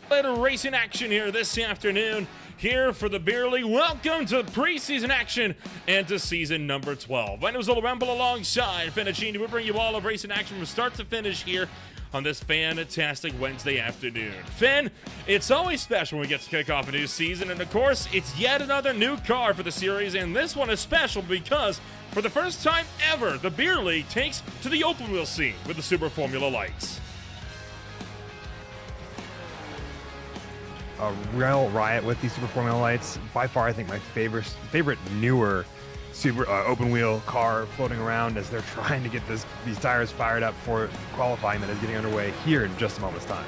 Little racing action here this afternoon here for the Beer League. Welcome to preseason action and to season number 12. My name is Rempel alongside Acinni. We bring you all of racing action from start to finish here on this fantastic Wednesday afternoon. Finn, it's always special when we get to kick off a new season, and of course, it's yet another new car for the series, and this one is special because for the first time ever, the Beer League takes to the open wheel scene with the Super Formula lights. A real riot with these Super Formula lights. By far, I think my favorite newer super open wheel car floating around as they're trying to get these tires fired up for qualifying that is getting underway here in just a moment's time.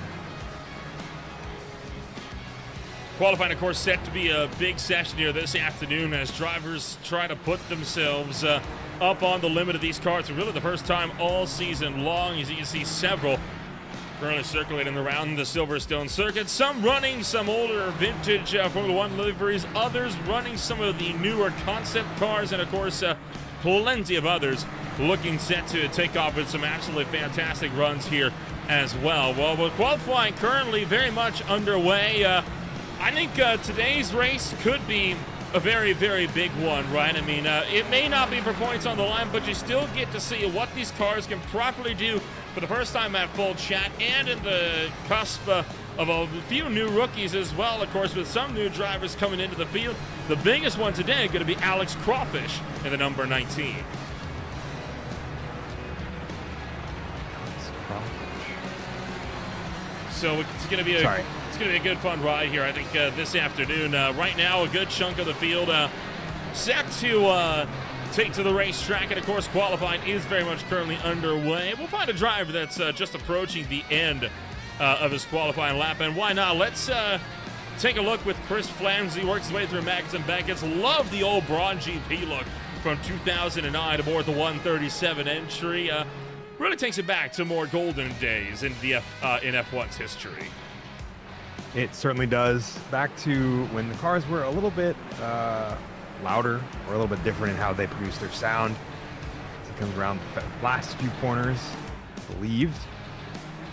Qualifying, of course, set to be a big session here this afternoon as drivers try to put themselves up on the limit of these cars. For really the first time all season long, as you can see several currently circulating around the Silverstone circuit. Some running some older vintage Formula One liveries, others running some of the newer concept cars, and of course, plenty of others looking set to take off with some absolutely fantastic runs here as well. Well, with qualifying currently very much underway, I think today's race could be a very, very big one, right? I mean, it may not be for points on the line, but you still get to see what these cars can properly do for the first time at full chat, and in the cusp of a few new rookies as well, of course, with some new drivers coming into the field. The biggest one today going to be Alex Crawfish in the number 19. So it's going to be a good fun ride here, I think, this afternoon. Right now, a good chunk of the field set to take to the racetrack, and of course qualifying is very much currently underway. We'll find a driver that's just approaching the end of his qualifying lap, and why not? Let's take a look with Chris Flams. He works his way through Maggots and Beckett's. Love the old Braun GP look from 2009 aboard the 137 entry. Really takes it back to more golden days in the in F1's history. It certainly does. Back to when the cars were a little bit louder or a little bit different in how they produce their sound. As it comes around the last few corners, believed.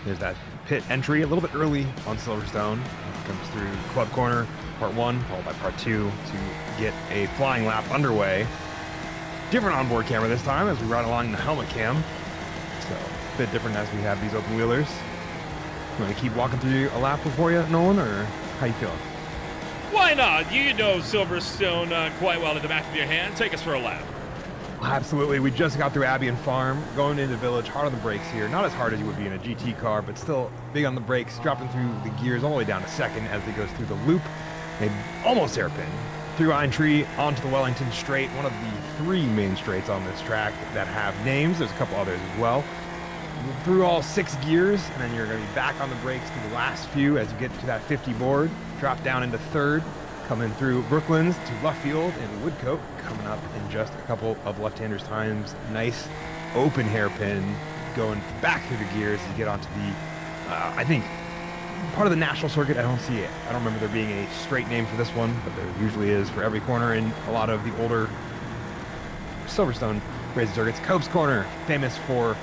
There's that pit entry a little bit early on Silverstone. It comes through Club Corner, part 1, followed by part 2 to get a flying lap underway. Different onboard camera this time as we ride along the helmet cam. So a bit different as we have these open wheelers. You want to keep walking through a lap before you, Nolan, or how you feeling? Why not? You know Silverstone quite well in the back of your hand. Take us for a lap. Absolutely. We just got through Abbey and Farm, going into the village, hard on the brakes here. Not as hard as you would be in a GT car, but still big on the brakes, dropping through the gears all the way down to second as it goes through the loop. They almost hairpin through Acinni onto the Wellington Straight, one of the 3 main straights on this track that have names. There's a couple others as well. Through all 6 gears, and then you're going to be back on the brakes through the last few as you get to that 50 board. Drop down into 3rd, coming through Brooklands to Luffield and Woodcote, coming up in just a couple of left-handers' times. Nice open hairpin going back through the gears as you get onto the, I think, part of the national circuit. I don't see it. I don't remember there being a straight name for this one, but there usually is for every corner in a lot of the older Silverstone racing circuits. Cope's Corner, famous for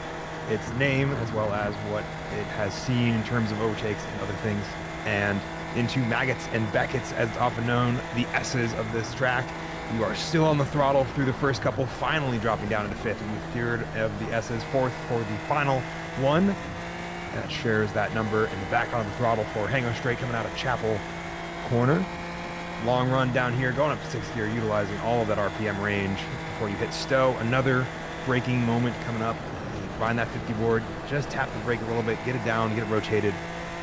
its name as well as what it has seen in terms of overtakes and other things. And into Maggots and Beckett's, as it's often known, the S's of this track. You are still on the throttle through the first couple, finally dropping down into 5th and the 3rd of the S's, 4th for the final one. That shares that number, and back on the throttle for Hango Straight coming out of Chapel Corner. Long run down here, going up to 6th gear, utilizing all of that RPM range before you hit Stowe. Another braking moment coming up. Find that 50 board, just tap the brake a little bit, get it down, get it rotated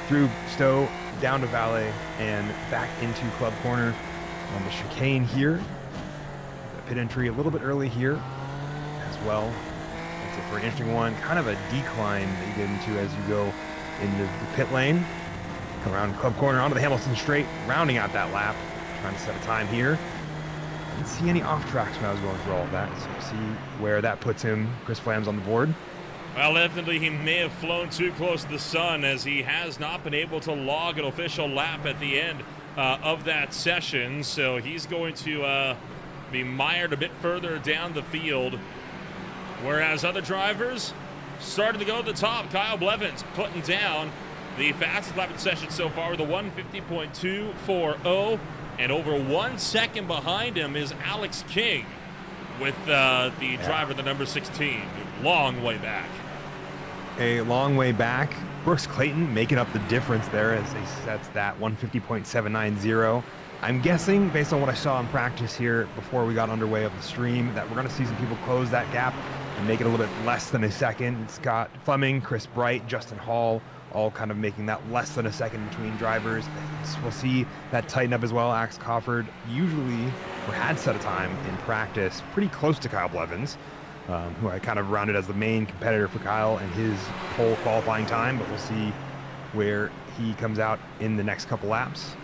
through Stowe, down to Valet, and back into Club Corner on the chicane here. The pit entry a little bit early here as well. Makes it for an interesting one. Kind of a decline that you get into as you go into the pit lane. Come around Club Corner onto the Hamilton Straight, rounding out that lap, trying to set a time here. Didn't see any off tracks when I was going through all of that, so we'll see where that puts him. Chris Flams on the board. Well, evidently he may have flown too close to the sun as he has not been able to log an official lap at the end of that session. So he's going to be mired a bit further down the field. Whereas other drivers starting to go to the top. Kyle Blevins putting down The fastest lap of the session so far with a 150.240, and over 1 second behind him is Alex King with the driver, the number 16. Long way back. A long way back. Brooks Clayton making up the difference there as he sets that 150.790. I'm guessing, based on what I saw in practice here before we got underway of the stream, that we're going to see some people close that gap and make it a little bit less than a second. Scott Fleming, Chris Bright, Justin Hall, all kind of making that less than a second between drivers. So we'll see that tighten up as well. Axe Cofford usually, or had set a time in practice, pretty close to Kyle Blevins, who I kind of rounded as the main competitor for Kyle and his whole qualifying time, but we'll see where he comes out in the next couple laps.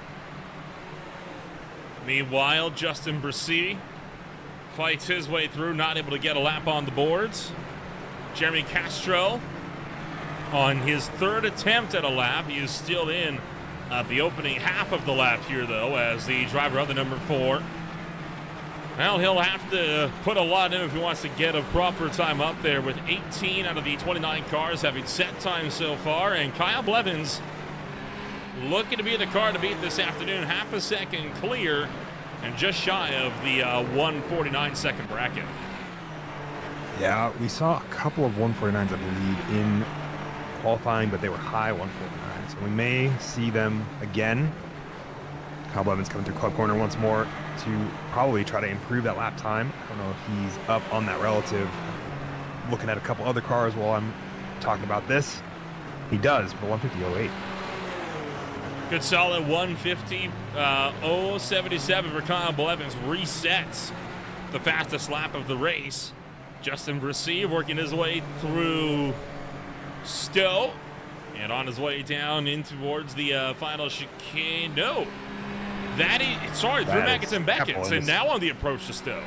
Meanwhile, Justin Brissy fights his way through, not able to get a lap on the boards. Jeremy Castro on his third attempt at a lap. He is still in the opening half of the lap here, though, as the driver of the number 4. Well, he'll have to put a lot in if he wants to get a proper time up there, with 18 out of the 29 cars having set time so far, and Kyle Blevins looking to be the car to beat this afternoon. Half a second clear and just shy of the 149 second bracket. Yeah, we saw a couple of 149s, I believe, in qualifying, but they were high 149s. So we may see them again. Kyle Blevins coming through club corner once more to probably try to improve that lap time. I don't know if he's up on that relative. Looking at a couple other cars while I'm talking about this. He does, but 150.08. Good solid 150.077 for Kyle Blevins. Resets the fastest lap of the race. Justin Brissy working his way through Stowe and on his way down in towards the final chicane. No, through Maggots and Beckett's, and now on the approach to Stowe.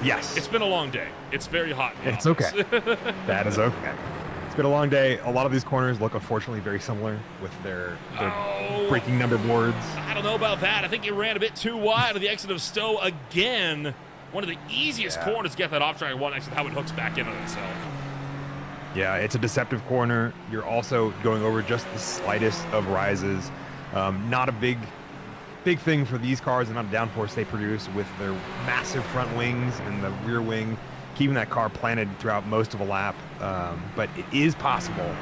Yes. It's been a long day. It's very hot now. It's okay. That is okay. It's been a long day. A lot of these corners look, unfortunately, very similar with their breaking number boards. I don't know about that. I think he ran a bit too wide on the exit of Stowe again. One of the easiest corners to get that off-track one exit, how it hooks back in on itself. Yeah, it's a deceptive corner. You're also going over just the slightest of rises. Not a big thing for these cars, and not a downforce they produce with their massive front wings and the rear wing, keeping that car planted throughout most of a lap. But it is possible,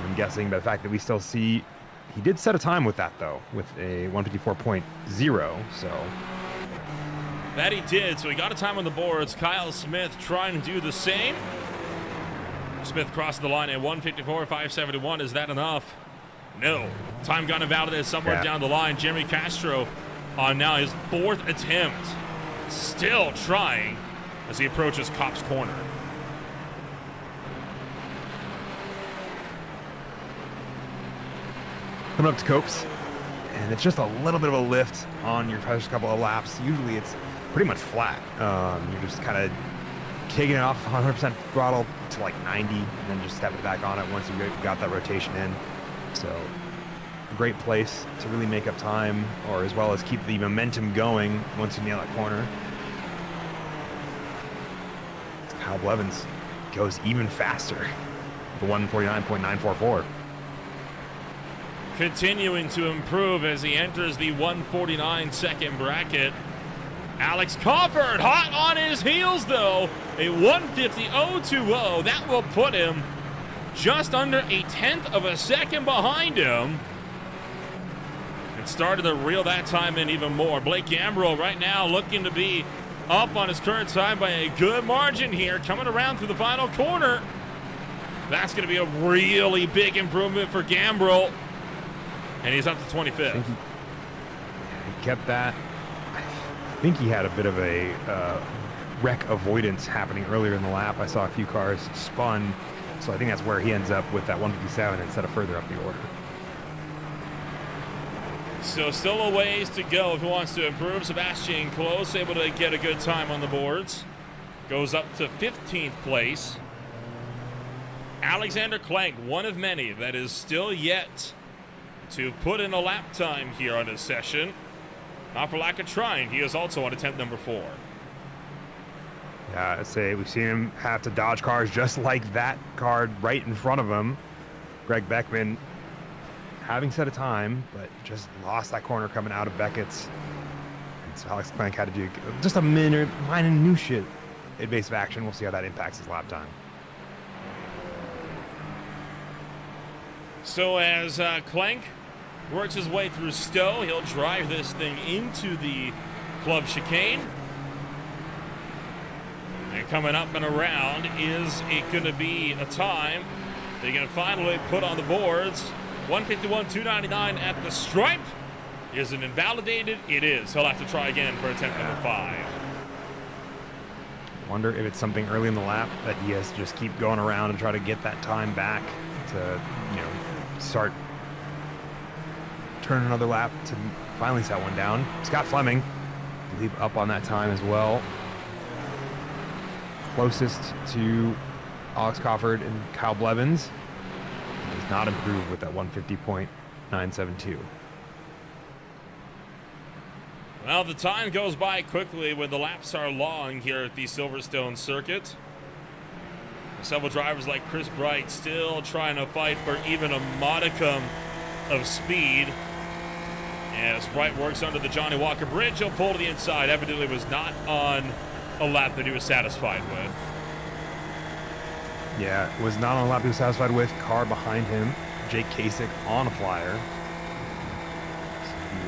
I'm guessing, by the fact that we still see, he did set a time with that, though, with a 154.0, so. That he did, so he got a time on the boards. Kyle Smith trying to do the same. Smith crossed the line at 154.571. Is that enough? No. Time gun invalidated somewhere down the line. Jeremy Castro on now his 4th attempt. Still trying as he approaches Cop's corner. Coming up to Copes, and it's just a little bit of a lift on your first couple of laps. Usually it's pretty much flat. You're just kind of taking it off 100% throttle to like 90 and then just stepping back on it once you got that rotation in. So a great place to really make up time, or as well as keep the momentum going once you nail that corner. Kyle Blevins goes even faster for 149.944. Continuing to improve as he enters the 149 second bracket. Alex Cofford hot on his heels, though. A 150.020. That will put him just under a 1/10 of a second behind him. And started to reel that time in even more. Blake Gambrill right now looking to be up on his current time by a good margin here. Coming around through the final corner. That's going to be a really big improvement for Gambrill. And he's up to 25th. He kept that. I think he had a bit of a wreck avoidance happening earlier in the lap. I saw a few cars spun, so I think that's where he ends up with that 157 instead of further up the order. So still a ways to go if he wants to improve. Sebastian Close able to get a good time on the boards. Goes up to 15th place. Alexander Klenk, one of many that is still yet to put in a lap time here on his session. Not for lack of trying, he is also on attempt number 4. Yeah, I'd say we've seen him have to dodge cars just like that car right in front of him. Greg Beckman having set a time, but just lost that corner coming out of Beckett's. And so Alex Clank had to do just a minor shit evasive action. We'll see how that impacts his lap time. So as Clank works his way through Stowe, he'll drive this thing into the club chicane. And coming up and around, is it going to be a time they're going to finally put on the boards? 151.299 at the stripe. Is it invalidated? It is. He'll have to try again for attempt number 5. Wonder if it's something early in the lap that he has to just keep going around and try to get that time back to, start turning another lap to finally set one down. Scott Fleming, I believe, up on that time as well. Closest to Alex Crawford and Kyle Blevins. Does not improve with that 150.972. Well, the time goes by quickly when the laps are long here at the Silverstone circuit. Several drivers like Chris Bright still trying to fight for even a modicum of speed. As Bright works under the Johnny Walker Bridge, he'll pull to the inside. Evidently was not on a lap that he was satisfied with. Yeah, was not on a lap he was satisfied with. Car behind him, Jake Kasich on a flyer. So he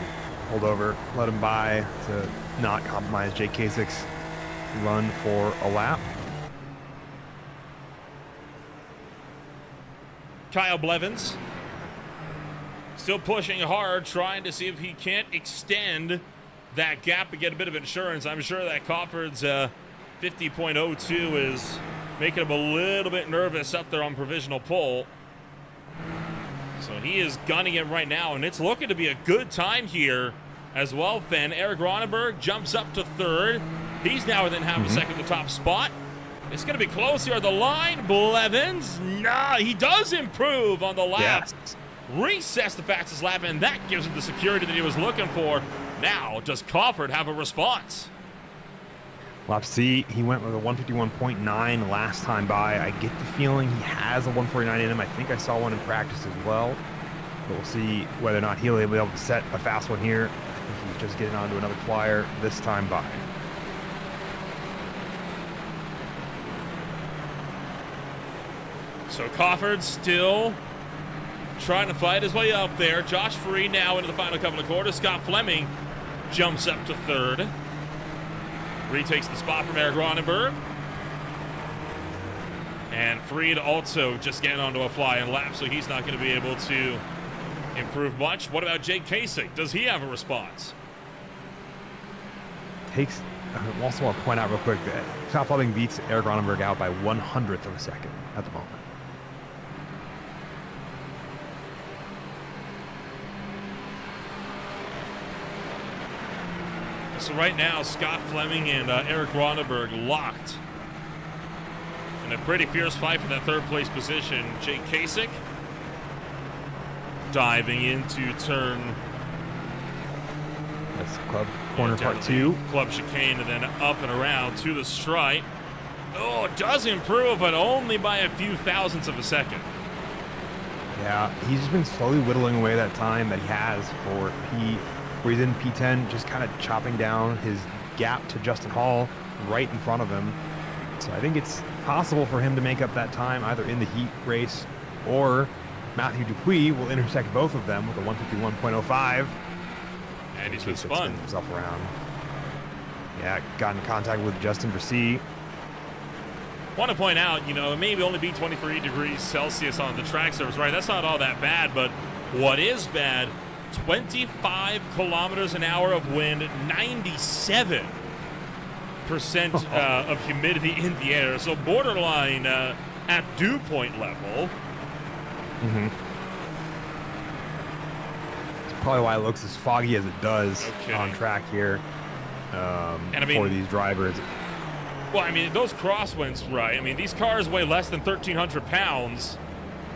pulled over, let him by to not compromise Jake Kasich's run for a lap. Kyle Blevins still pushing hard, trying to see if he can't extend that gap and get a bit of insurance. I'm sure that Crawford's 50.02 is making him a little bit nervous up there on provisional pole. So he is gunning it right now, and it's looking to be a good time here as well, Fenn. Eric Ronenberg jumps up to third. He's now within half a second of the top spot. It's going to be close here. The line, Blevins. Nah, he does improve on the lap. Yes. Resets the fastest lap, and that gives him the security that he was looking for. Now, does Crawford have a response? Lap C, he went with a 151.9 last time by. I get the feeling he has a 149 in him. I think I saw one in practice as well. But we'll see whether or not he'll be able to set a fast one here. I think he's just getting onto another flyer this time by. So Crawford still trying to fight his way up there. Josh Freed now into the final couple of quarters. Scott Fleming jumps up to third. Retakes the spot from Eric Ronenberg. And Freed also just getting onto a fly-in lap, so he's not going to be able to improve much. What about Jake Kasich? Does he have a response? I also want to point out real quick that Scott Fleming beats Eric Ronenberg out by 1/100th of a second at the moment. So right now, Scott Fleming and Eric Ronenberg locked in a pretty fierce fight for that third place position. Jake Kasich diving into turn. That's club corner part 2. Club chicane, and then up and around to the stripe. Oh, it does improve, but only by a few thousandths of a second. Yeah, he's just been slowly whittling away that time that he has for where he's in P10, just kind of chopping down his gap to Justin Hall right in front of him. So I think it's possible for him to make up that time either in the heat race, or Matthew Dupuis will intersect both of them with a 151.05. And he's been spun himself around. Yeah, got in contact with Justin Brissy. Want to point out, it may only be 23 degrees Celsius on the track surface, right? That's not all that bad, but what is bad, 25 kilometers an hour of wind, 97% of humidity in the air. So borderline at dew point level. It's probably why it looks as foggy as it does on track here for these drivers. Well, those crosswinds, right? These cars weigh less than 1,300 pounds.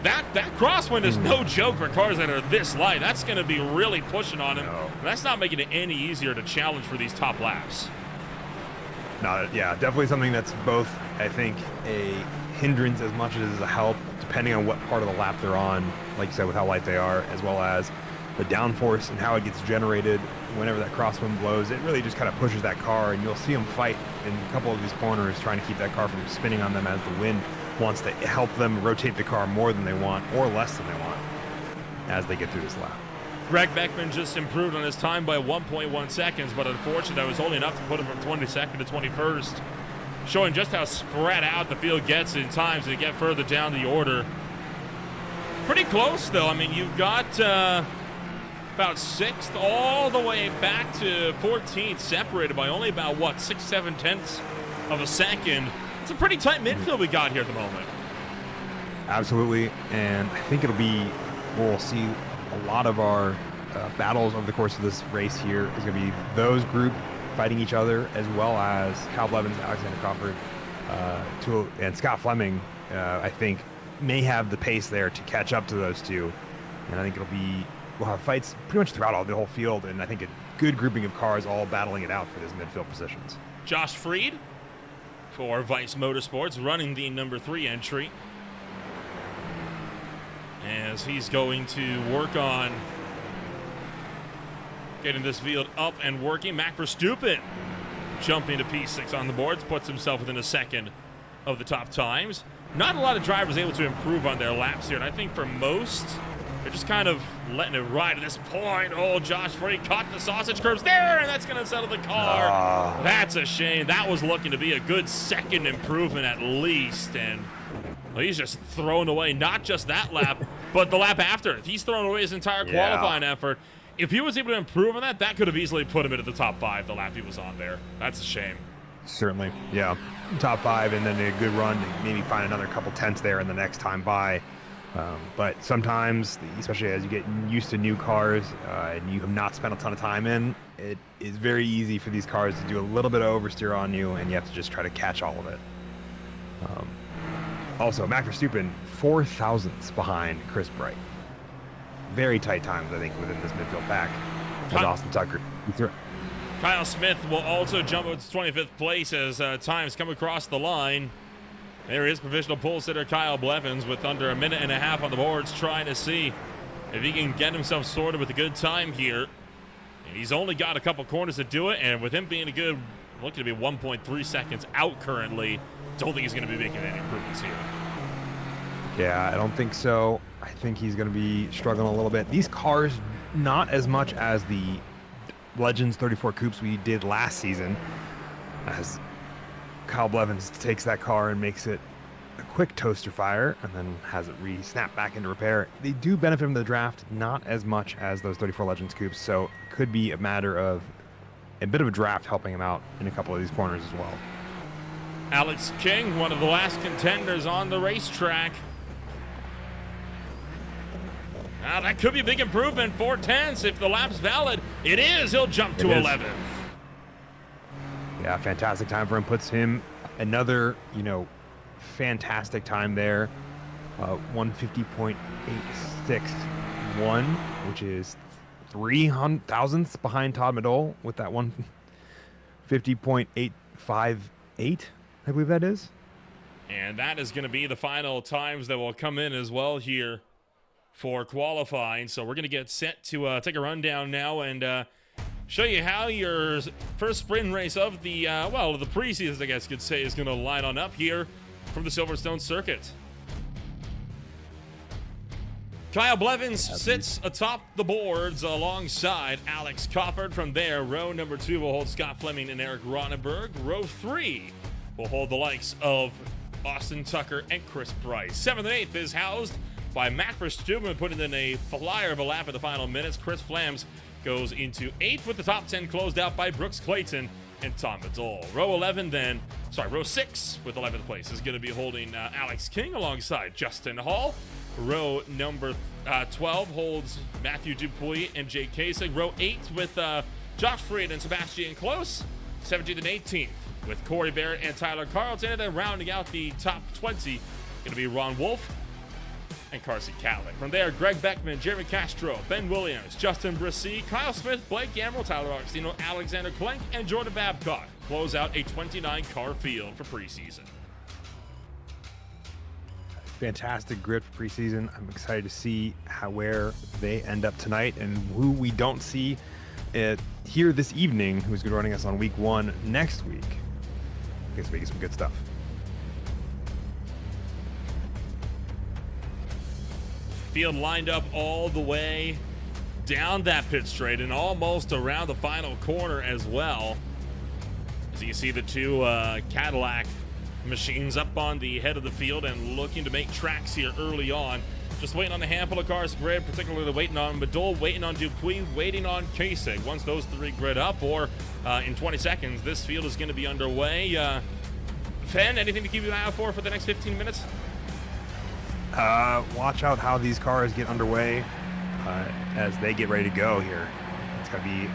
That crosswind is no joke for cars that are this light. That's going to be really pushing on them. No. That's not making it any easier to challenge for these top laps. No, yeah, definitely something that's both, I think, a hindrance as much as it is a help, depending on what part of the lap they're on, like you said, with how light they are, as well as the downforce and how it gets generated whenever that crosswind blows. It really just kind of pushes that car, and you'll see them fight in a couple of these corners trying to keep that car from spinning on them as the wind wants to help them rotate the car more than they want or less than they want as they get through this lap. Greg Beckman just improved on his time by 1.1 seconds, but unfortunately that was only enough to put him from 22nd to 21st, showing just how spread out the field gets in times to get further down the order. Pretty close, though. I mean, you've got about 6th all the way back to 14th, separated by only about, 6/7 of a second. It's a pretty tight midfield we got here at the moment. Absolutely, and I think we'll see a lot of our battles over the course of this race here is going to be those group fighting each other, as well as Kyle Blevins, Alexander Crawford, and Scott Fleming, I think, may have the pace there to catch up to those two. And I think we'll have fights pretty much throughout the whole field, and I think a good grouping of cars all battling it out for those midfield positions. Josh Freed for Vice Motorsports running the number 3 entry, as he's going to work on getting this field up and working. Mac Verstappen jumping to P6 on the boards, puts himself within a second of the top times. Not a lot of drivers able to improve on their laps here, and I think for most, they're just kind of letting it ride at this point. Oh, Josh Freed caught the sausage curves there, and that's going to settle the car. That's a shame. That was looking to be a good second improvement at least, and well, he's just thrown away not just that lap, but the lap after. He's thrown away his entire qualifying effort. If he was able to improve on that, that could have easily put him into the top 5 the lap he was on there. That's a shame. Certainly, yeah. Top 5 and then a good run to maybe find another couple tenths there in the next time by. But sometimes, especially as you get used to new cars and you have not spent a ton of time in, it is very easy for these cars to do a little bit of oversteer on you, and you have to just try to catch all of it. Also, Mac Verstappen, 4 thousandths behind Chris Bright. Very tight times, I think, within this midfield pack. With Austin Tucker. Kyle Smith will also jump up to 25th place as times come across the line. There is provisional pole sitter Kyle Blevins with under a minute and a half on the boards, trying to see if he can get himself sorted with a good time here. He's only got a couple corners to do it, and with him being looking to be 1.3 seconds out currently, don't think he's going to be making any improvements here. Yeah, I don't think so. I think he's going to be struggling a little bit. These cars, not as much as the Legends 34 Coupes we did last season, as Kyle Blevins takes that car and makes it a quick toaster fire and then has it re-snap back into repair. They do benefit from the draft, not as much as those 34 Legends Coupes, so it could be a matter of a bit of a draft helping him out in a couple of these corners as well. Alex King, one of the last contenders on the racetrack. Now, that could be a big improvement. 4 tenths if the lap's valid. It is. He'll jump to 11th. Yeah, fantastic time for him. Puts him another, fantastic time there. 150.861, which is 3 thousandths behind Todd Madole with that 150.858, I believe that is. And that is going to be the final times that will come in as well here for qualifying. So we're going to get set to take a rundown now and show you how your first sprint race of the the preseason, I guess you could say, is going to line on up here from the Silverstone circuit. Kyle Blevins sits atop the boards alongside Alex Crawford. From there, row number 2 will hold Scott Fleming and Eric Ronenberg. Row 3 will hold the likes of Austin Tucker and Chris Bryce. 7th and 8th is housed by Mac Verstappen, putting in a flyer of a lap at the final minutes. Chris Flams goes into 8th, with the top 10 closed out by Brooks Clayton and Tom Madole. Row 6 with 11th place is going to be holding Alex King alongside Justin Hall. Row number 12 holds Matthew Dupuis and Jake Kasich. Row 8 with Josh Freed and Sebastian Close. 17th and 18th with Corey Barrett and Tyler Carlton. And then rounding out the top 20, going to be Ron Wolf and Carson Calick. From there, Greg Beckman, Jeremy Castro, Ben Williams, Justin Brissy, Kyle Smith, Blake Gamble, Tyler Augustino, Alexander Klenk, and Jordan Babcock close out a 29-car field for preseason. fantastic grid for preseason. I'm excited to see where they end up tonight and who we don't see here this evening, who's going to be running us on week 1 next week. I guess we get some good stuff. Field lined up all the way down that pit straight and almost around the final corner as well. As you see the two Cadillac machines up on the head of the field and looking to make tracks here early on. Just waiting on a handful of cars to grid, particularly waiting on Madol, waiting on Dupuis, waiting on Kasich. Once those 3 grid up, or in 20 seconds, this field is going to be underway. Fen, anything to keep an eye out for the next 15 minutes? Watch out how these cars get underway as they get ready to go here. It's going to be...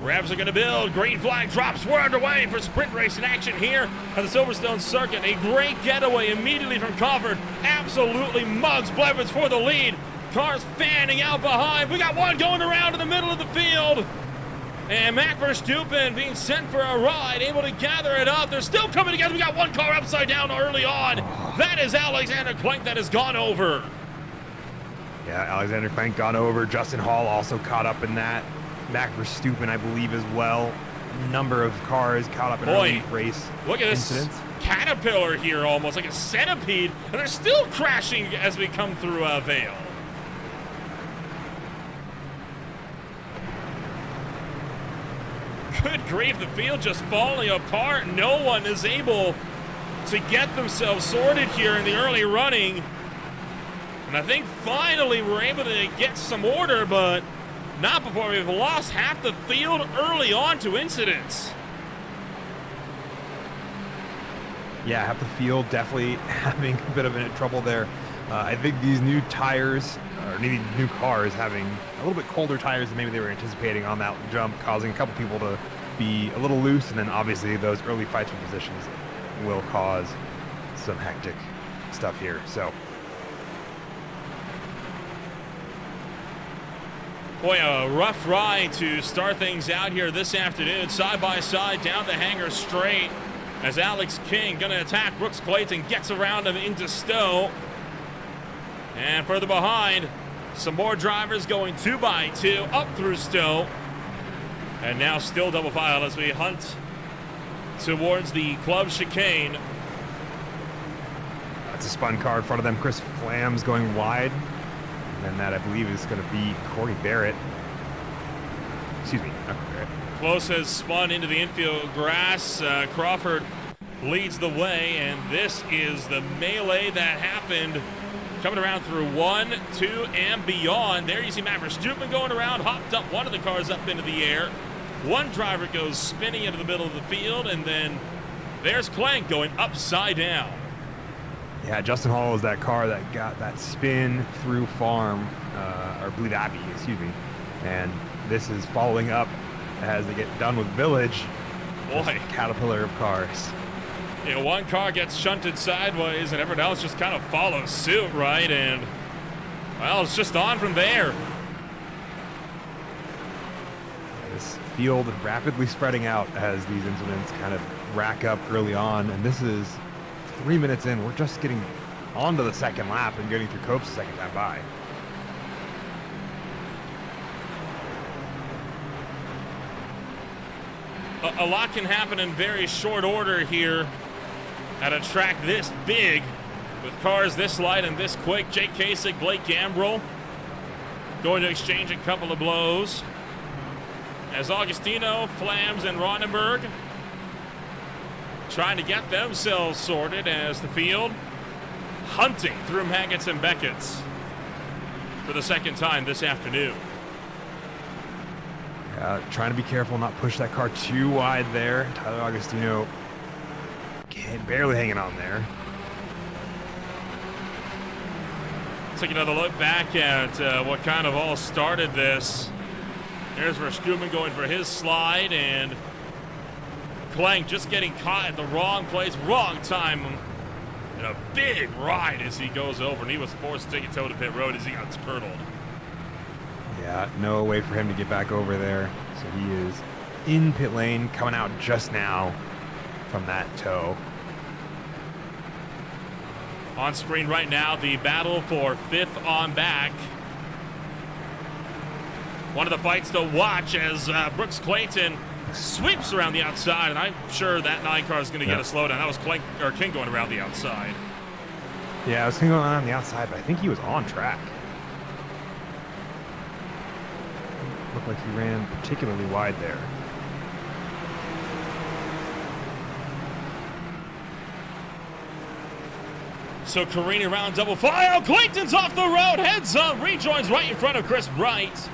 Revs are going to build. Green flag drops. We're underway for sprint racing action here at the Silverstone circuit. A great getaway immediately from Crawford. Absolutely mugs Blevins for the lead. Cars fanning out behind. We got one going around in the middle of the field. And Mac Verstappen being sent for a ride, able to gather it up. They're still coming together. We got one car upside down early on. That is Alexander Klenk that has gone over. Yeah, Alexander Klenk gone over. Justin Hall also caught up in that. Mac Verstappen, I believe, as well. Number of cars caught up in early race look at incidents. This caterpillar here, almost like a centipede, and they're still crashing as we come through Vale. Good grief, the field just falling apart. No one is able to get themselves sorted here in the early running. And I think finally we're able to get some order, but not before we've lost half the field early on to incidents. Yeah, half the field definitely having a bit of trouble there. I think these new tires, or maybe new cars, having a little bit colder tires than maybe they were anticipating on that jump, causing a couple people to be a little loose, and then obviously those early fights for positions will cause some hectic stuff here. So, boy, a rough ride to start things out here this afternoon, side by side down the hanger straight, as Alex King going to attack Brooks Clayton, gets around him into Stowe. And further behind, some more drivers going 2 by 2 up through Stowe. And now still double file as we hunt towards the club chicane. That's a spun car in front of them. Chris Flam's going wide. And then that, I believe, is going to be Corey Barrett. Excuse me, not Corey Barrett. Close has spun into the infield grass. Crawford leads the way, and this is the melee that happened coming around through 1, 2, and beyond. There you see Matt Verstappen going around, hopped up one of the cars up into the air. One driver goes spinning into the middle of the field, and then there's Clank going upside down. Yeah, Justin Hall is that car that got that spin through Farm, or Bleed Abbey, excuse me. And this is following up as they get done with Village. Boy. Caterpillar of cars. You know, one car gets shunted sideways and everyone else just kind of follows suit, right? And, well, it's just on from there. This field rapidly spreading out as these incidents kind of rack up early on. And this is 3 minutes in. We're just getting onto the second lap and getting through Copes the second time by. A lot can happen in very short order here at a track this big with cars this light and this quick. Jake Kasich, Blake Gambrill going to exchange a couple of blows as Augustino, Flams, and Ronenberg trying to get themselves sorted as the field hunting through Maggots and Beckett's for the second time this afternoon. Trying to be careful, not push that car too wide there. Tyler Augustino barely hanging on there. Take another look back at what kind of all started this. There's Verstappen going for his slide, and Clank just getting caught at the wrong place, wrong time. And a big ride as he goes over, and he was forced to take a toe to pit road as he got turtled. Yeah, no way for him to get back over there. So he is in pit lane, coming out just now from that toe. On screen right now, the battle for 5th on back. One of the fights to watch as Brooks Clayton sweeps around the outside, and I'm sure that 9 car is going to get a slowdown. That was King going around the outside. Yeah, I was King going on the outside, but I think he was on track. Looked like he ran particularly wide there. So careening around double file. Clayton's off the road, heads up, rejoins right in front of Chris Bright.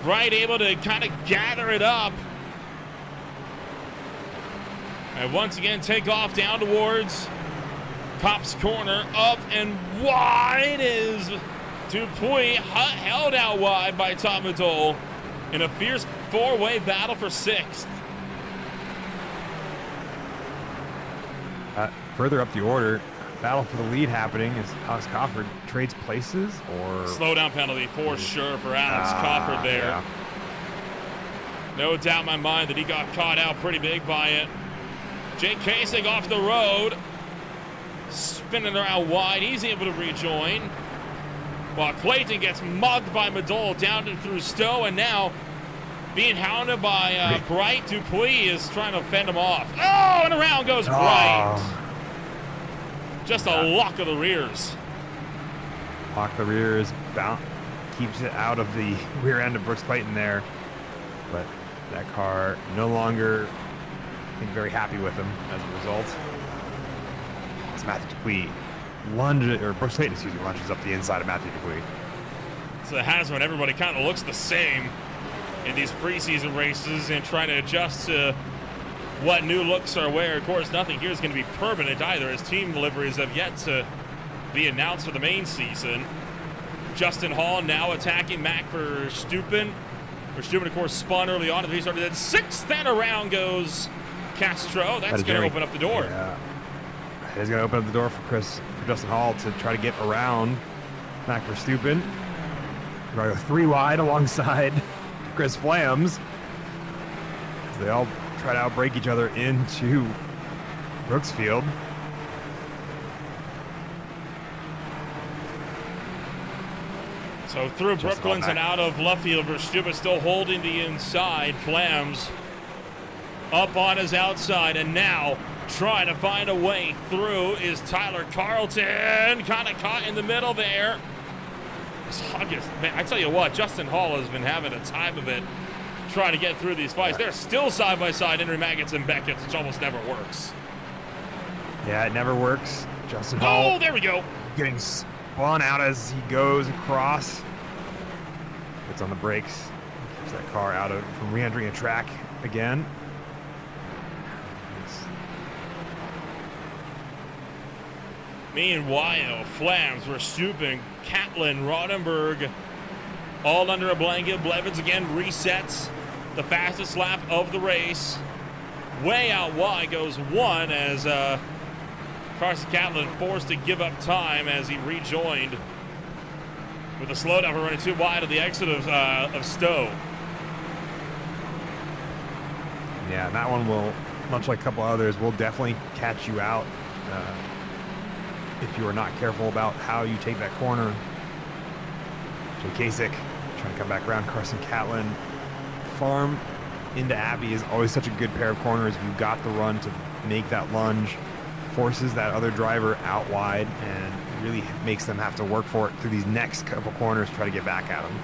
Bright able to kind of gather it up. And once again, take off down towards Cop's corner. Up and wide is Dupuis, held out wide by Tomadol in a fierce 4-way battle for 6th. Further up the order, battle for the lead happening as Alex Cofford trades places, or slowdown penalty for sure for Alex Cofford there. Yeah. No doubt in my mind that he got caught out pretty big by it. Jake Kasich off the road, spinning around wide. He's able to rejoin, while Clayton gets mugged by Madole down and through Stowe, and now being hounded by Bright. Dupuis is trying to fend him off. Oh, and around goes Bright. Just a lock of the rears. Lock of the rears, keeps it out of the rear end of Brooks Clayton there. But that car no longer, I think, very happy with him as a result. It's Matthew Dupuis Brooks Clayton, lunges up the inside of Matthew Dupuis. So it has when everybody kind of looks the same in these preseason races and trying to adjust to what new looks are where. Of course, nothing here is going to be permanent either, as team deliveries have yet to be announced for the main season. Justin Hall now attacking Mac Verstappen. Verstappen, of course, spun early on. He started at 6th, then around goes Castro. That's going to open up the door. Yeah. It's going to open up the door for Justin Hall to try to get around Mac Verstappen. We're going to go 3 wide alongside Chris Flams, as they all try to outbreak each other into Brooksfield. So through Brooklands and out of Luffield, Verstappen still holding the inside. Flams up on his outside, and now trying to find a way through is Tyler Carlton. Kind of caught in the middle there. Man, I tell you what, Justin Hall has been having a time of it trying to get through these fights. They're still side by side, Henry Maggots and Beckett, which almost never works. Yeah, it never works. Justin Hall. Oh, there we go. Getting spun out as he goes across. Gets on the brakes. Keeps that car out from re-entering a track again. Meanwhile, Flams, Verstappen, Catlin, Roddenberg, all under a blanket. Blevins again resets the fastest lap of the race. Way out wide goes 1 as Carson Catlin forced to give up time as he rejoined with a slowdown for running 2 wide at the exit of Stowe. Yeah, that one will, much like a couple others, will definitely catch you out if you are not careful about how you take that corner. Jay Kasich trying to come back around. Carson Catlin. Farm into Abbey is always such a good pair of corners. You've got the run to make that lunge, forces that other driver out wide, and really makes them have to work for it through these next couple corners to try to get back at them.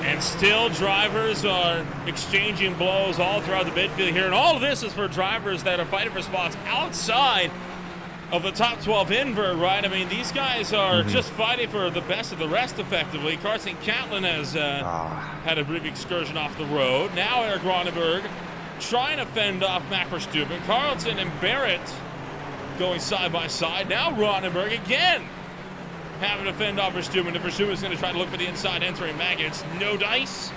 And still drivers are exchanging blows all throughout the midfield here. And all of this is for drivers that are fighting for spots outside of the top 12 invert, right? I mean, these guys are just fighting for the best of the rest effectively. Carson Catlin has had a brief excursion off the road. Now Eric Ronenberg trying to fend off Mac Verstappen. Carlton and Barrett going side by side. Now Ronenberg again having to fend off Verstappen. If Verstappen's going to try to look for the inside entering Maggots, no dice.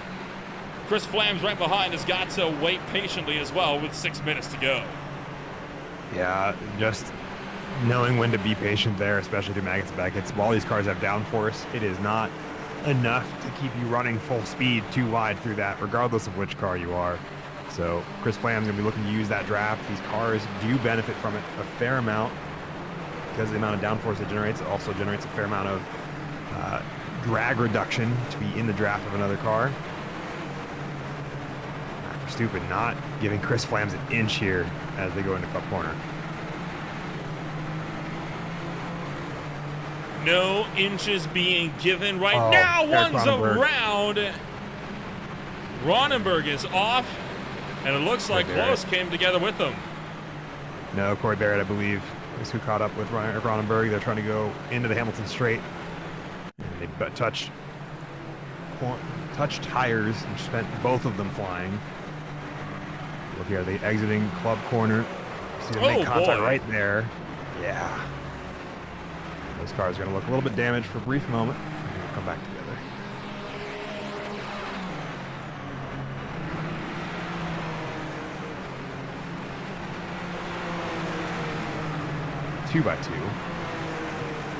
Chris Flams right behind has got to wait patiently as well with 6 minutes to go. Yeah, just knowing when to be patient there, especially through Maggots and Beckett's. While these cars have downforce, it is not enough to keep you running full speed too wide through that, regardless of which car you are. So Chris Flam's going to be looking to use that draft. These cars do benefit from it a fair amount because of the amount of downforce it generates. It also generates a fair amount of drag reduction to be in the draft of another car. Stupid not giving Chris Flams an inch here as they go into Club Corner. No inches being given right now. One's around. Ronenberg is off, and it looks like Close came together with them. No, Corey Barrett, I believe, is who caught up with Ronenberg. They're trying to go into the Hamilton straight. And they touched tires and spent both of them flying. Look here, they exiting Club Corner. See them make contact right there. Yeah. Those cars are going to look a little bit damaged for a brief moment, and then we'll come back together. Two by two.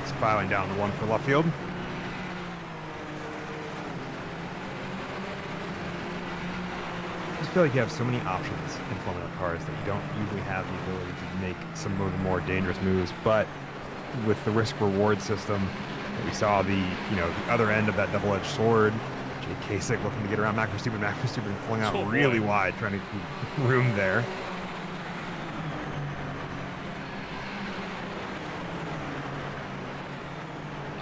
It's filing down to one for left field. I feel like you have so many options in Formula cars that you don't usually have the ability to make some of the more dangerous moves, but with the risk reward system, we saw the other end of that double-edged sword. Jay Kasich looking to get around Max Verstappen. Max Verstappen flung out really wide, trying to keep room there.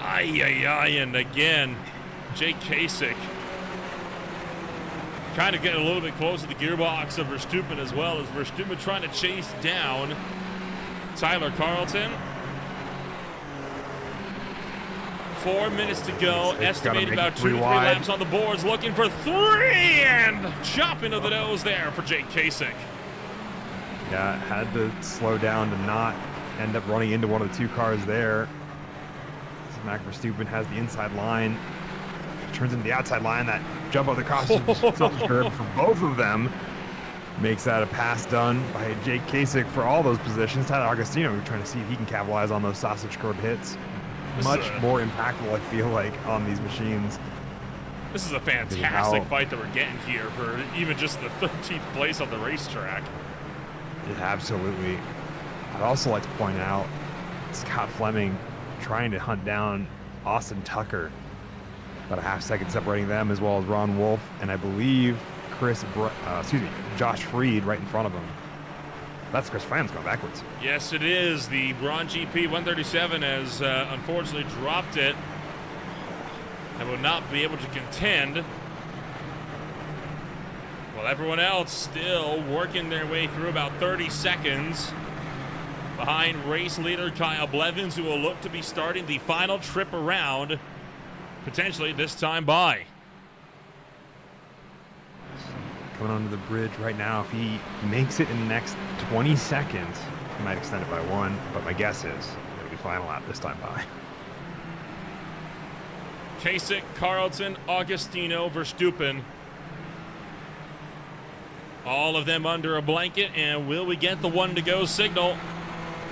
And again, Jay Kasich kind of getting a little bit close to the gearbox of Verstappen as well, as Verstappen trying to chase down Tyler Carlton. 4 minutes to go, estimated about 2 to 3 laps on the boards, looking for 3, and chop into the nose there for Jake Kasich. Yeah, had to slow down to not end up running into one of the two cars there. Max Verstappen has the inside line, turns into the outside line. That jump over the crossing curb for both of them makes that a pass done by Jake Kasich for all those positions. Tyler Agostino trying to see if he can capitalize on those sausage curb hits. Much more impactful, I feel like, on these machines. This is a fantastic fight that we're getting here for even just the 13th place on the racetrack. Yeah, absolutely. I'd also like to point out Scott Fleming trying to hunt down Austin Tucker. About a half second separating them, as well as Ron Wolf, and I believe Josh Freed right in front of him. That's Chris Flam's going backwards. Yes, it is. The Braun GP 137 has unfortunately dropped it and will not be able to contend. While everyone else still working their way through about 30 seconds behind race leader Kyle Blevins, who will look to be starting the final trip around, potentially this time by. Coming onto the bridge right now, if he makes it in the next 20 seconds, he might extend it by 1, but my guess is it'll be final lap this time by. Kasich, Carlton, Agostino, Verstappen. All of them under a blanket, and will we get the 1 to go signal?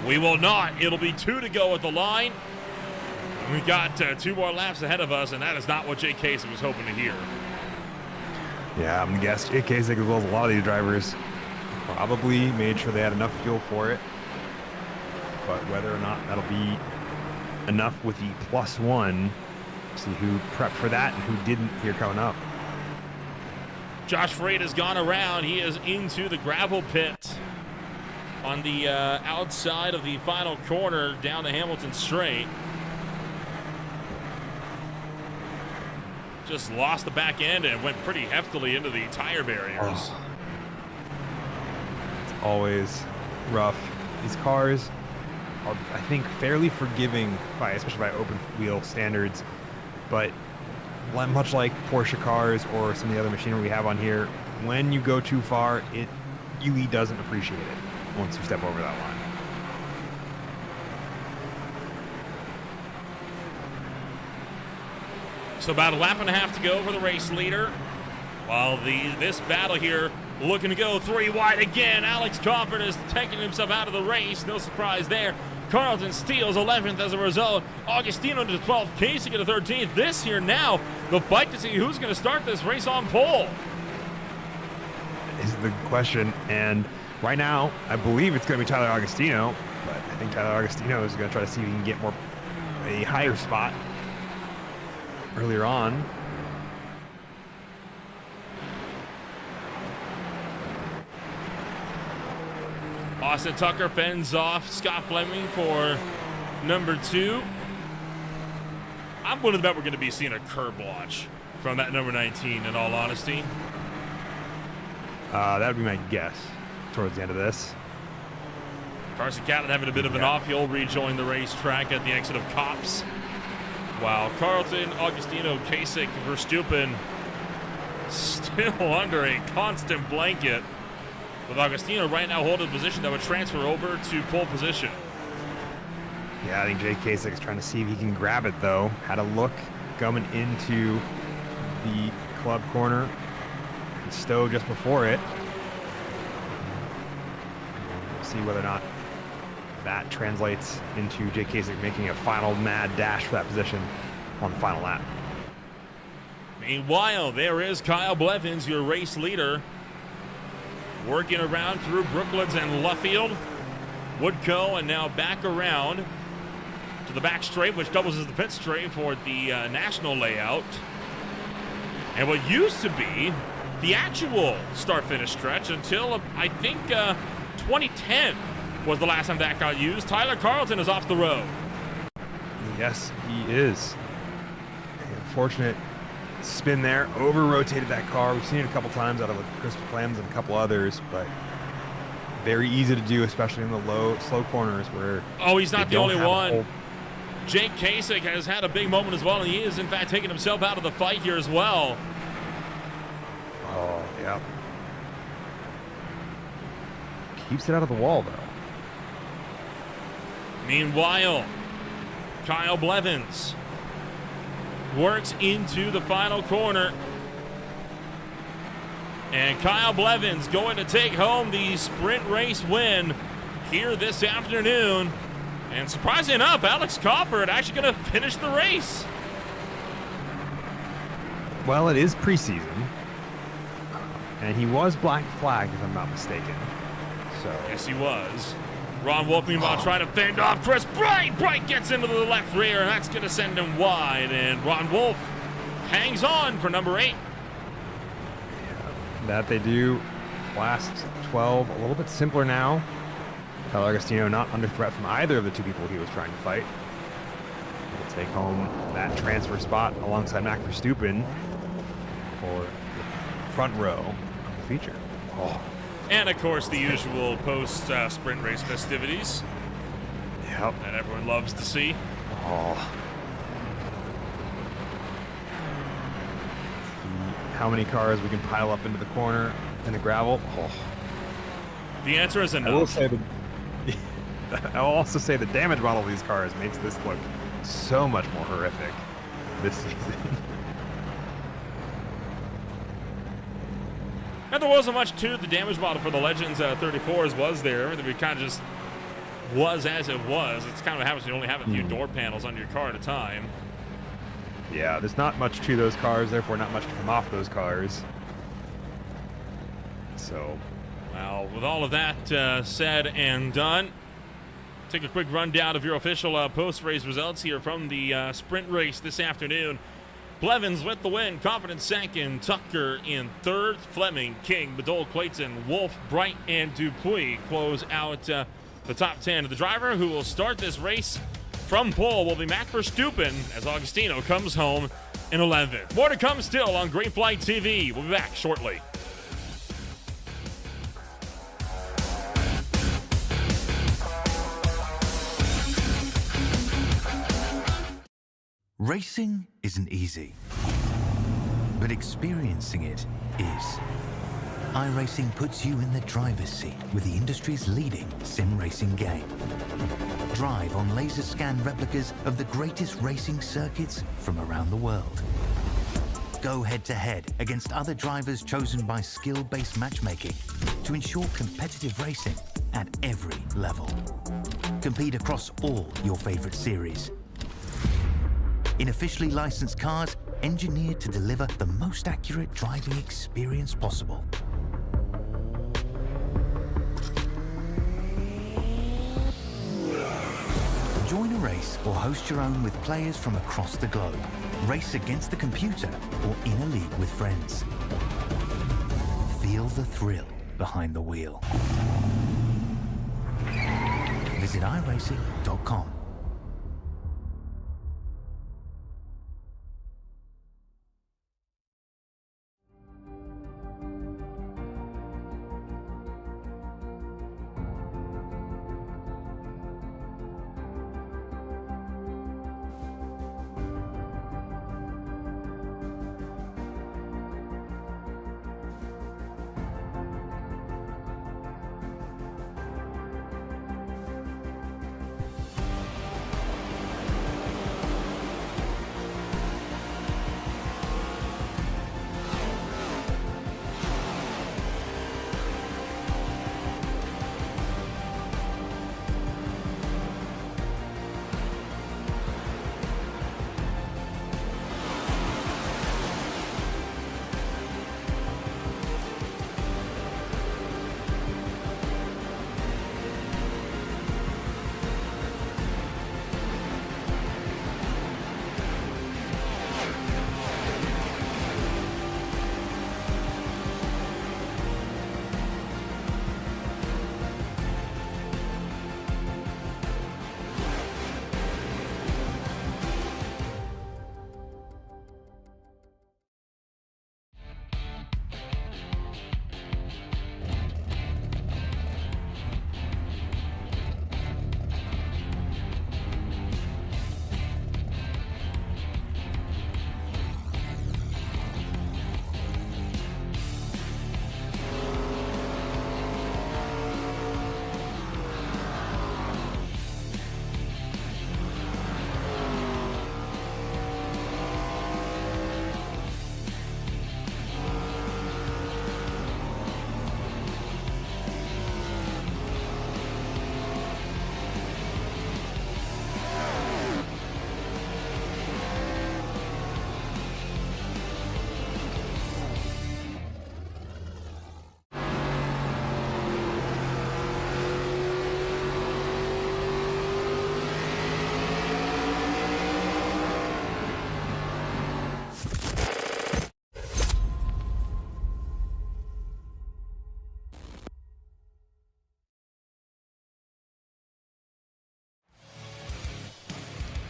We will not. It'll be 2 to go at the line. We got 2 more laps ahead of us, and that is not what Jay Kasich was hoping to hear. Yeah, I'm going to guess Jay Kasich, as well as a lot of these drivers, probably made sure they had enough fuel for it. But whether or not that'll be enough with the +1, see who prepped for that and who didn't here coming up. Josh Freed has gone around. He is into the gravel pit on the outside of the final corner down the Hamilton straight. Just lost the back end and went pretty heftily into the tire barriers. It's always rough. These cars are, I think, fairly forgiving, especially by open wheel standards, but much like Porsche cars or some of the other machinery we have on here, when you go too far, it really doesn't appreciate it once you step over that line. So about a lap and a half to go for the race leader. While this battle here looking to go 3 wide again. Alex Crawford is taking himself out of the race. No surprise there. Carlton steals 11th as a result. Agostino to 12th, Kasich to 13th. This here now, the fight to see who's going to start this race on pole. Is the question, and right now, I believe it's going to be Tyler Agostino, but I think Tyler Agostino is going to try to see if he can get a higher spot earlier on. Austin Tucker fends off Scott Fleming for number 2. I'm willing to bet we're going to be seeing a curb launch from that number 19, in all honesty. That would be my guess towards the end of this. Carson Catlin having a bit of an off. He'll rejoin the racetrack at the exit of Cops. While Carlton, Agostino, Kasich, Verstappen still under a constant blanket, with Agostino right now holding a position that would transfer over to pole position. Yeah, I think Jake Kasich is trying to see if he can grab it, though. Had a look coming into the club corner. And Stowe just before it. We'll see whether or not that translates into Jake Kasich making a final mad dash for that position on the final lap. Meanwhile, there is Kyle Blevins, your race leader, working around through Brooklands and Luffield, Woodco, and now back around to the back straight, which doubles as the pit straight for the national layout. And what used to be the actual start-finish stretch until, I think, 2010 was the last time that got used. Tyler Carlton is off the road. Yes, he is. Unfortunate spin there, over-rotated that car. We've seen it a couple times out of Chris Clems and a couple others, but very easy to do, especially in the slow corners where... Oh, he's not the only one. Jake Kasich has had a big moment as well, and he is, in fact, taking himself out of the fight here as well. Oh, yeah. Keeps it out of the wall, though. Meanwhile, Kyle Blevins works into the final corner. And Kyle Blevins going to take home the sprint race win here this afternoon. And surprisingly enough, Alex Crawford actually going to finish the race. Well, it is preseason. And he was black flagged, if I'm not mistaken. So yes, he was. Ron Wolf, meanwhile, trying to fend off Chris Bright. Bright gets into the left rear, and that's going to send him wide. And Ron Wolf hangs on for number 8. That they do. Last 12, a little bit simpler now. Tyler Agostino not under threat from either of the two people he was trying to fight. He'll take home that transfer spot alongside Mac Verstappen for the front row of the feature. Oh. And, of course, the usual post-sprint race festivities. Yep. That everyone loves to see. Oh. How many cars we can pile up into the corner in the gravel? Oh. The answer is enough. I'll also say the damage model of these cars makes this look so much more horrific this season. And there wasn't much to the damage model for the Legends 34s, was there? Everything kind of just was as it was. It's kind of what happens when you only have a few door panels on your car at a time. Yeah, there's not much to those cars, therefore not much to come off those cars. So, well, with all of that said and done, take a quick rundown of your official post-race results here from the sprint race this afternoon. Blevins with the win, Confident second, Tucker in third, Fleming, King, Badol, Clayton, Wolf, Bright, and Dupuis close out the top 10. The driver who will start this race from pole will be Mac Verstappen as Agostino comes home in 11th. More to come still on Green Flight TV. We'll be back shortly. Racing isn't easy, but experiencing it is. iRacing puts you in the driver's seat with the industry's leading sim racing game. Drive on laser scan replicas of the greatest racing circuits from around the world. Go head-to-head against other drivers chosen by skill-based matchmaking to ensure competitive racing at every level. Compete across all your favorite series. In officially licensed cars, engineered to deliver the most accurate driving experience possible. Join a race or host your own with players from across the globe. Race against the computer or in a league with friends. Feel the thrill behind the wheel. Visit iRacing.com.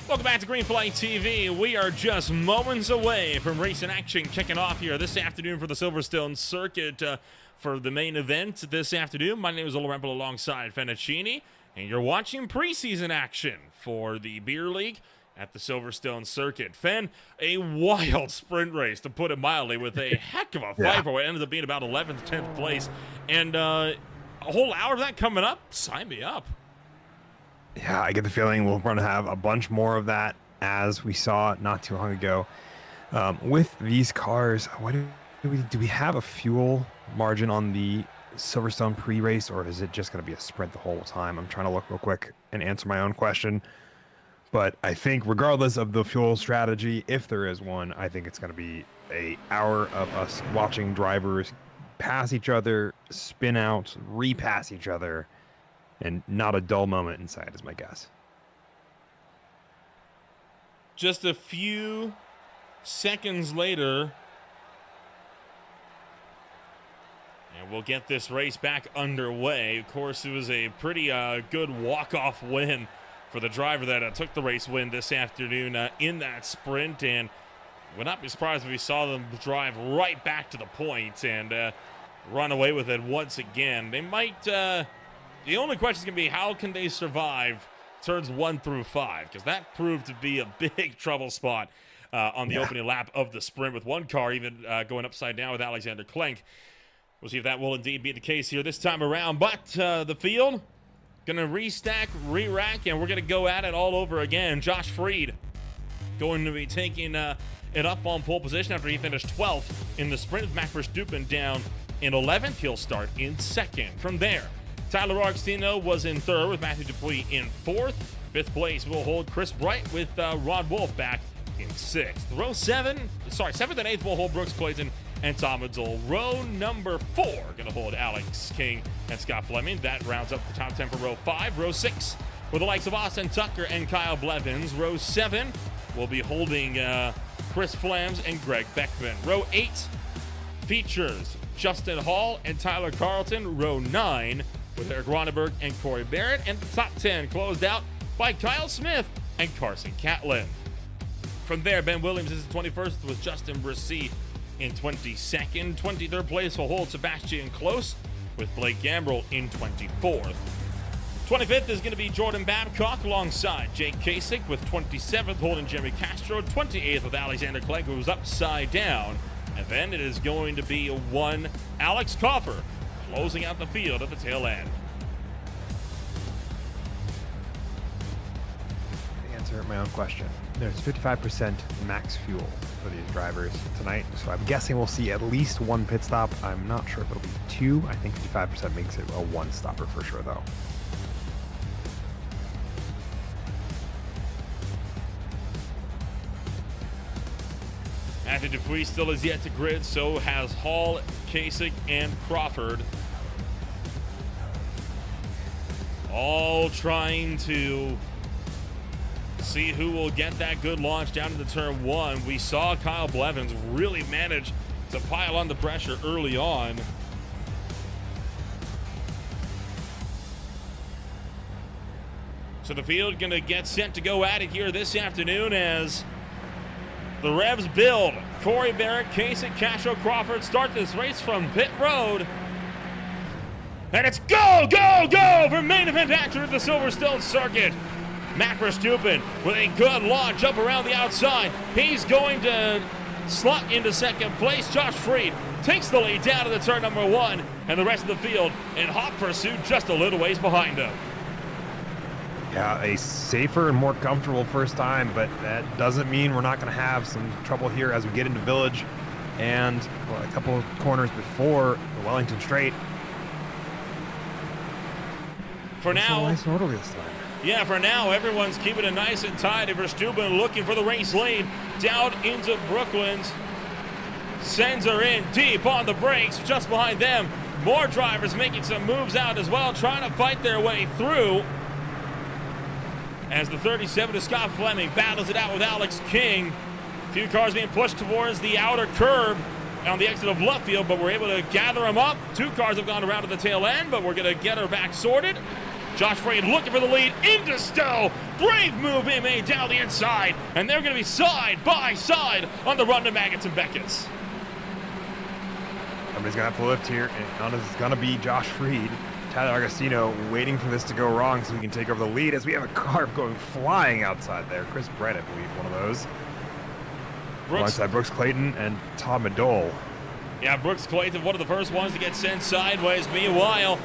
Welcome back to Green Flight TV. We are just moments away from racing action kicking off here this afternoon for the Silverstone circuit for the main event this afternoon. My name is Rempel alongside Acinni, and you're watching preseason action for the Beer League at the Silverstone circuit. Fen, a wild sprint race, to put it mildly, with a heck of a fight for what ended up being about 11th, 10th place. And a whole hour of that coming up. Sign me up. Yeah, I get the feeling we're going to have a bunch more of that, as we saw not too long ago. With these cars, do we have a fuel margin on the Silverstone pre-race, or is it just going to be a sprint the whole time? I'm trying to look real quick and answer my own question. But I think regardless of the fuel strategy, if there is one, I think it's going to be an hour of us watching drivers pass each other, spin out, repass each other, and not a dull moment inside is my guess. Just a few seconds later, and we'll get this race back underway. Of course, it was a pretty good walk-off win for the driver that took the race win this afternoon in that sprint, and would not be surprised if we saw them drive right back to the point and run away with it once again. They might... the only question is going to be, how can they survive turns 1 through 5? Because that proved to be a big trouble spot on the opening lap of the sprint, with one car even going upside down with Alexander Klenk. We'll see if that will indeed be the case here this time around. But the field, going to restack, re-rack, and we're going to go at it all over again. Josh Freed going to be taking it up on pole position after he finished 12th in the sprint. Max Verstappen down in 11th. He'll start in 2nd. From there, Tyler Augustino was in third with Matthew Dupuis in fourth. Fifth place will hold Chris Bright with Ron Wolf back in sixth. Seventh and eighth will hold Brooks Clayton and Tom Adol. Row number 4 going to hold Alex King and Scott Fleming. That rounds up the top 10 for row 5. Row 6 with the likes of Austin Tucker and Kyle Blevins. Row 7 will be holding Chris Flams and Greg Beckman. Row 8 features Justin Hall and Tyler Carlton. Row 9 with Eric Ronneberg and Corey Barrett. And the top 10 closed out by Kyle Smith and Carson Catlin. From there, Ben Williams is in 21st with Justin Brissy in 22nd. 23rd place will hold Sebastian Close with Blake Gambrill in 24th. 25th is going to be Jordan Babcock alongside Jake Kasich with 27th holding Jeremy Castro. 28th with Alexander Clegg, who's upside down. And then it is going to be one Alex Coffer closing out the field at the tail end. To answer my own question, there's 55% max fuel for these drivers tonight, so I'm guessing we'll see at least one pit stop. I'm not sure if it'll be 2. I think 55% makes it a 1-stopper for sure, though. Matthew Dupuis still is yet to grid, so has Hall, Kasich, and Crawford. All trying to see who will get that good launch down into turn 1. We saw Kyle Blevins really manage to pile on the pressure early on. So the field going to get set to go at it here this afternoon as the revs build. Corey Barrett, Kasich, Castro, Crawford start this race from pit road. And it's go, go, go for main event action at the Silverstone circuit. Matt Verstappen with a good launch up around the outside. He's going to slot into second place. Josh Freed takes the lead down to the turn number 1, and the rest of the field in hot pursuit just a little ways behind him. Yeah, a safer and more comfortable first time, but that doesn't mean we're not going to have some trouble here as we get into Village and a couple of corners before the Wellington Straight. For now, nice and orderly this time. Yeah, for now, everyone's keeping it nice and tight. Verstappen looking for the race lead down into Brooklands. Sends her in deep on the brakes, just behind them. More drivers making some moves out as well, trying to fight their way through. As the 37 to Scott Fleming battles it out with Alex King. A few cars being pushed towards the outer curb on the exit of Luffield, but we're able to gather them up. 2 cars have gone around to the tail end, but we're going to get her back sorted. Josh Freed looking for the lead into Stowe. Brave move being made down the inside, and they're going to be side by side on the run to Maggots and Beckett's. Somebody's going to have to lift here, and it's going to be Josh Freed. Tyler Agostino waiting for this to go wrong so he can take over the lead as we have a car going flying outside there. Chris Brett, I believe, one of those. Alongside Brooks Clayton and Tom Adol. Yeah, Brooks Clayton, one of the first ones to get sent sideways. Meanwhile,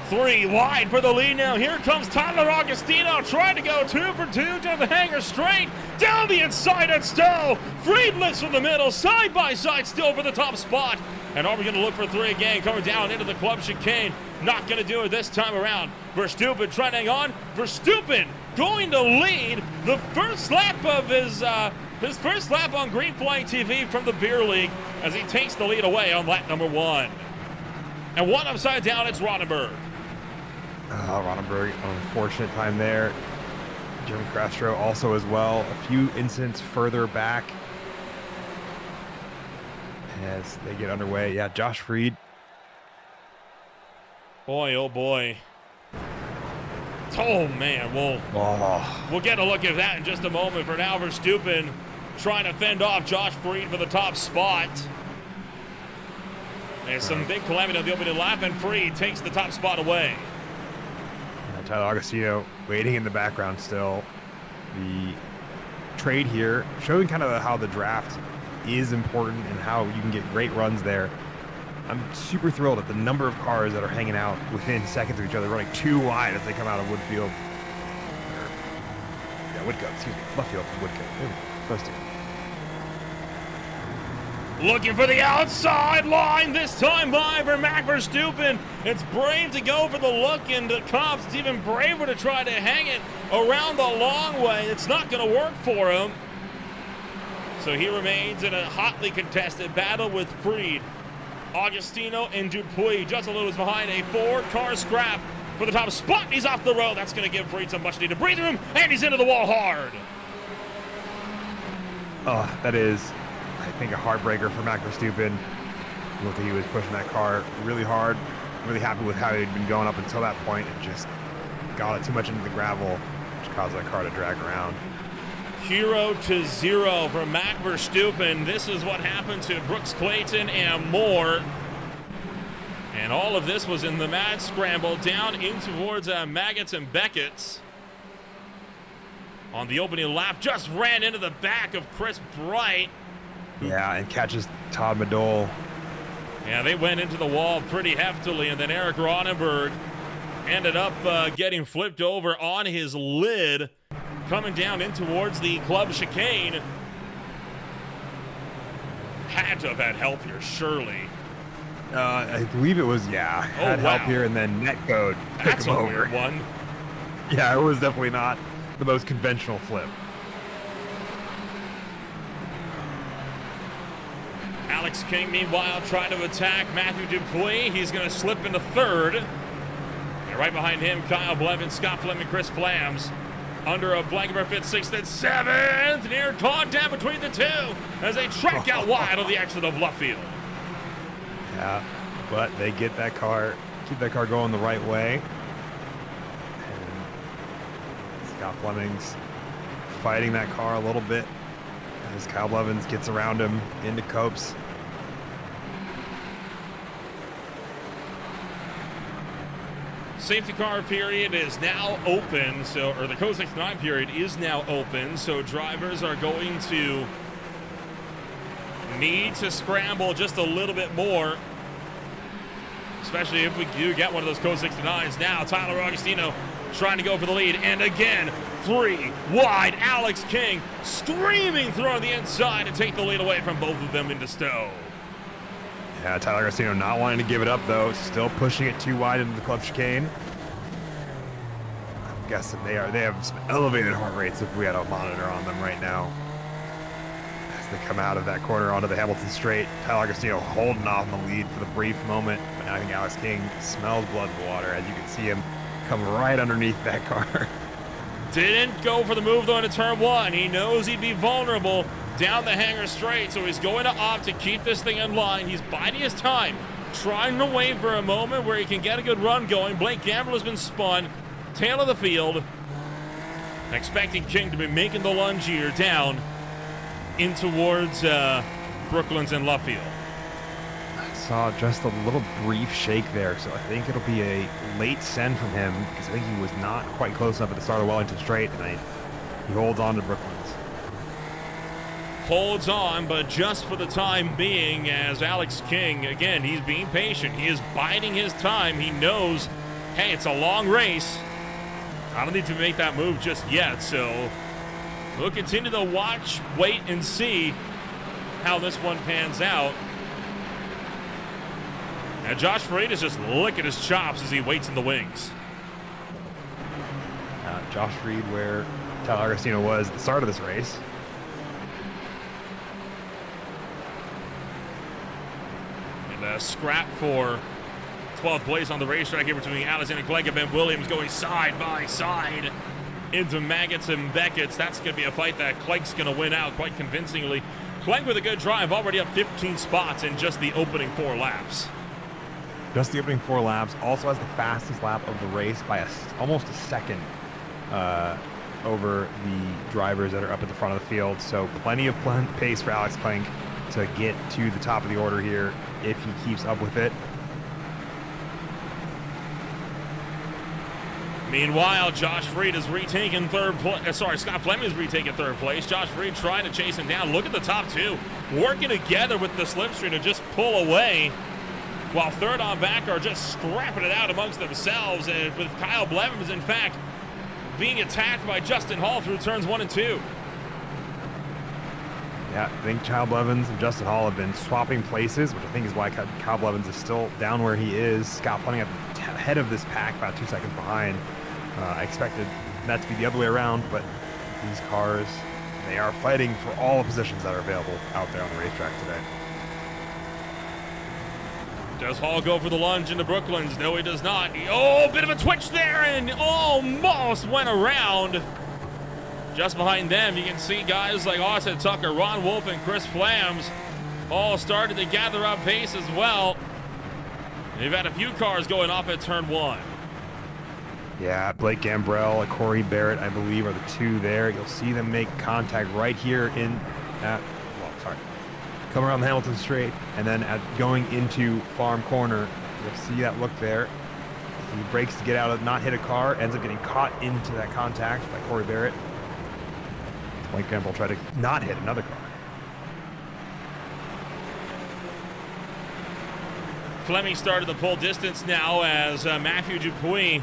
3 wide for the lead now. Here comes Tyler Agostino trying to go 2 for 2 to the hangar straight. Down the inside at Stowe. Freed lifts from the middle, side by side still for the top spot. And are we going to look for 3 again? Coming down into the club chicane. Not going to do it this time around. Verstappen trying to hang on. Verstappen going to lead the first lap of his first lap on Green Flying TV from the Beer League as he takes the lead away on lap number 1. And one upside down, it's Ronneberg. Ronneberg, unfortunate time there. Jeremy Castro also as well. A few incidents further back as they get underway. Yeah, Josh Freed. Boy, oh boy. Oh man, we'll get a look at that in just a moment. For now, Verstappen trying to fend off Josh Freed for the top spot. There's some big calamity on the opening lap, and Freed takes the top spot away. Tyler Agostino waiting in the background still. The trade here showing kind of how the draft is important and how you can get great runs there. I'm super thrilled at the number of cars that are hanging out within seconds of each other, running 2 wide as they come out of Woodfield. Woodcote, excuse me. Luffield and Woodcote. Close to. Looking for the outside line, this time by Verstappen. It's brave to go for the look into Cops. It's even braver to try to hang it around the long way. It's not going to work for him. So he remains in a hotly contested battle with Freed, Agostino, and Dupuis. Just a little is behind a 4-car scrap for the top spot. He's off the road. That's going to give Freed some much needed breathing room, and he's into the wall hard. Oh, that is, I think, a heartbreaker for Max Verstappen. Looked like he was pushing that car really hard. Really happy with how he'd been going up until that point, and just got it too much into the gravel, which caused that car to drag around. 0-0 for Max Verstappen. This is what happened to Brooks Clayton and more. And all of this was in the mad scramble down in towards Maggots and Beckett's. On the opening lap, just ran into the back of Chris Bright. Yeah, and catches Todd Madole. Yeah, they went into the wall pretty heftily, and then Eric Ronenberg ended up getting flipped over on his lid, coming down in towards the club chicane. Had to have had help here, surely. I believe it was, yeah. Had help here, and then netcode took That's him a over. weird one. Yeah, it was definitely not the most conventional flip. Alex King, meanwhile, trying to attack Matthew Dupuis. He's going to slip into third. And right behind him, Kyle Blevins, Scott Fleming, Chris Flams. Under a blanket for fifth, sixth, and seventh. Near contact between the two as they track out wide on the exit of Luffield. Yeah, but they get that car, keep that car going the right way. And Scott Fleming's fighting that car a little bit as Kyle Blevins gets around him into Copes. Safety car period is now open, or the Code 69 period is now open, so drivers are going to need to scramble just a little bit more, especially if we do get one of those Code 69s. Now Tyler Agostino trying to go for the lead, and again, 3 wide. Alex King screaming through on the inside to take the lead away from both of them into Stowe. Yeah, Tyler Agostino not wanting to give it up, though, still pushing it too wide into the club chicane. I'm guessing they have some elevated heart rates if we had a monitor on them right now. As they come out of that corner onto the Hamilton straight, Tyler Agostino holding off the lead for the brief moment, but I think Alex King smells blood in the water as you can see him come right underneath that car. Didn't go for the move though into turn 1. He knows he'd be vulnerable down the hanger straight, so he's going to opt to keep this thing in line. He's biding his time, trying to wait for a moment where he can get a good run going. Blake Gamble has been spun, tail of the field, expecting King to be making the lunge here down in towards Brooklands and Luffield. I saw just a little brief shake there, so I think it'll be a late send from him because I think he was not quite close enough at the start of Wellington Straight, and he holds on to Brooklands. Holds on, but just for the time being, as Alex King, again, he's being patient. He is biding his time. He knows, hey, it's a long race. I don't need to make that move just yet, so we'll continue to watch, wait, and see how this one pans out. And Josh Freed is just licking his chops as he waits in the wings. Josh Freed, where Tyler Agostino was at the start of this race. And a scrap for 12th place on the racetrack here between Alexander Clegg and Ben Williams going side by side into Maggots and Beckett's. That's going to be a fight that Clegg's going to win out quite convincingly. Clegg with a good drive, already up 15 spots in just the opening 4 laps. Just the opening 4 laps. Also has the fastest lap of the race by almost a second over the drivers that are up at the front of the field. So plenty of pace for Alex Clegg to get to the top of the order here if he keeps up with it. Meanwhile, Josh Freed is retaking third place. Scott Fleming is retaking third place. Josh Freed trying to chase him down. Look at the top 2 working together with the slipstream to just pull away, while third on back are just scrapping it out amongst themselves. And with Kyle Blevins, in fact, being attacked by Justin Hall through turns 1 and 2. Yeah, I think Kyle Blevins and Justin Hall have been swapping places, which I think is why Kyle Blevins is still down where he is. Scott Fleming at the head of this pack, about 2 seconds behind. I expected that to be the other way around, but these cars, they are fighting for all the positions that are available out there on the racetrack today. Does Hall go for the lunge into Brooklands? No, he does not. Oh, bit of a twitch there and almost went around. Just behind them, you can see guys like Austin Tucker, Ron Wolf, and Chris Flams all started to gather up pace as well. They've had a few cars going off at turn 1. Yeah, Blake Gambrell and Corey Barrett, I believe, are the two there. You'll see them make contact right here come around the Hamilton straight, and then going into Farm Corner, you'll see that look there. He brakes to get out of, not hit a car, ends up getting caught into that contact by Corey Barrett. Blake Gambrell tried to not hit another car. Fleming started the pole distance now as Matthew Dupuis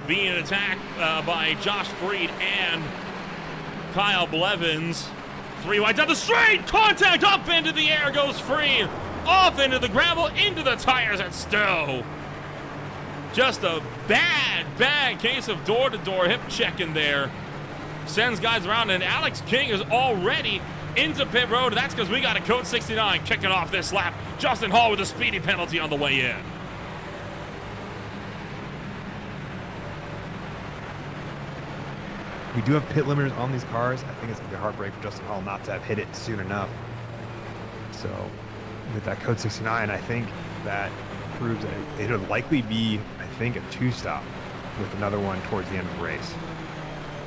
being attacked by Josh Freed and Kyle Blevins. 3 wide down the straight, contact up into the air goes Freed, off into the gravel, into the tires at Stowe. Just a bad case of door-to-door hip checking there. Sends guys around, and Alex King is already into pit road. That's because we got a code 69 kicking off this lap. Justin Hall with a speedy penalty on the way in. We do have pit limiters on these cars. I think it's going to be a heartbreak for Justin Hall not to have hit it soon enough. So with that code 69, I think that proves that it'll likely be, I think, a 2-stop with another one towards the end of the race.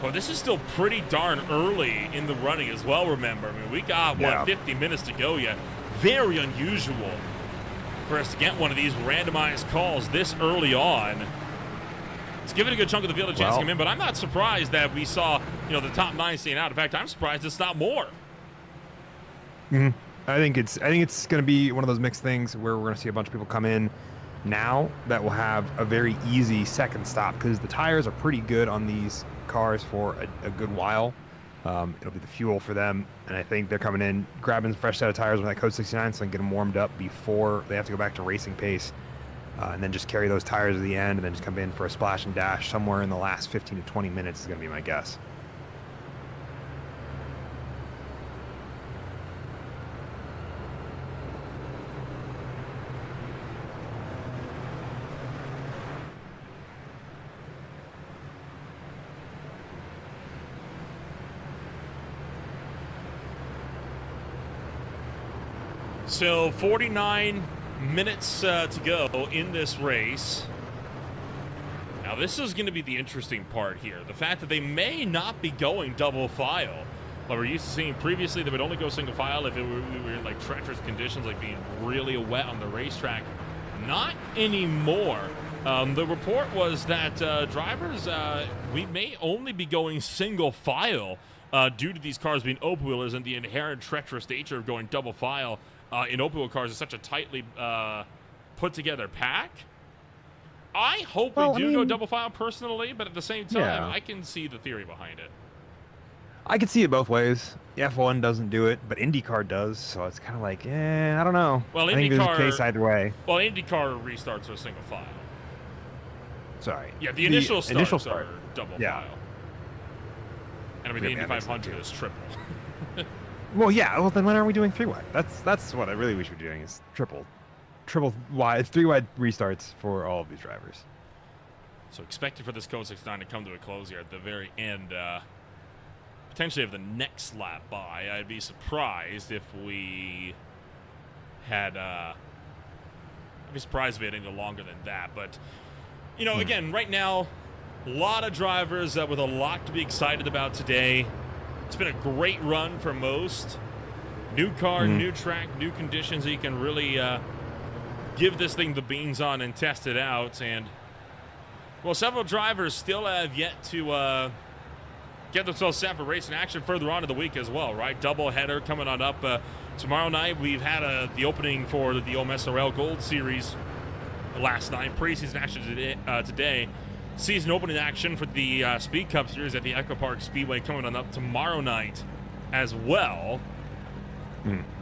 Well, this is still pretty darn early in the running as well, remember. I mean, we got, 50 minutes to go yet. Very unusual for us to get one of these randomized calls this early on. It's given a good chunk of the field a chance to come in, but I'm not surprised that we saw, the top 9 staying out. In fact, I'm surprised it's not more. I think it's going to be one of those mixed things where we're going to see a bunch of people come in now that will have a very easy second stop because the tires are pretty good on these cars for a good while. It'll be the fuel for them, and I think they're coming in, grabbing a fresh set of tires with that code 69 so they can get them warmed up before they have to go back to racing pace. And then just carry those tires to the end and then just come in for a splash and dash somewhere in the last 15 to 20 minutes is going to be my guess. So 49 minutes to go in this race. Now this is going to be the interesting part here. The fact that they may not be going double file. What we're used to seeing previously, they would only go single file if we were in like treacherous conditions, like being really wet on the racetrack. Not anymore. The report was that drivers, we may only be going single file due to these cars being open wheelers and the inherent treacherous nature of going double file in open wheel cars is such a tightly put together pack. I hope we do go double file personally, but at the same time, I can see the theory behind it. I can see it both ways. The F1 doesn't do it, but IndyCar does, so it's kind of like, I don't know. Well, I think there's a case either way. Well, IndyCar restarts are single file. Sorry. Yeah, the initial starts are double file. And I mean, the Indy 500 is triple. Well, yeah. Well, then when are we doing 3-wide? That's what we should be doing is triple wide. It's 3-wide restarts for all of these drivers. So expected for this Code 69 to come to a close here at the very end. Potentially of the next lap by. I'd be surprised if we had. I'd be surprised if it ended longer than that. But again, right now, a lot of drivers with a lot to be excited about today. It's been a great run for most. New car, new track, new conditions that you can really give this thing the beans on and test it out. And, well, several drivers still have yet to get themselves set for racing action further on in the week as well, right? Double header coming on up tomorrow night. We've had the opening for the OMSRL Gold Series last night. Preseason action today. Season opening action for the Speed Cup Series at the Echo Park Speedway coming on up tomorrow night as well.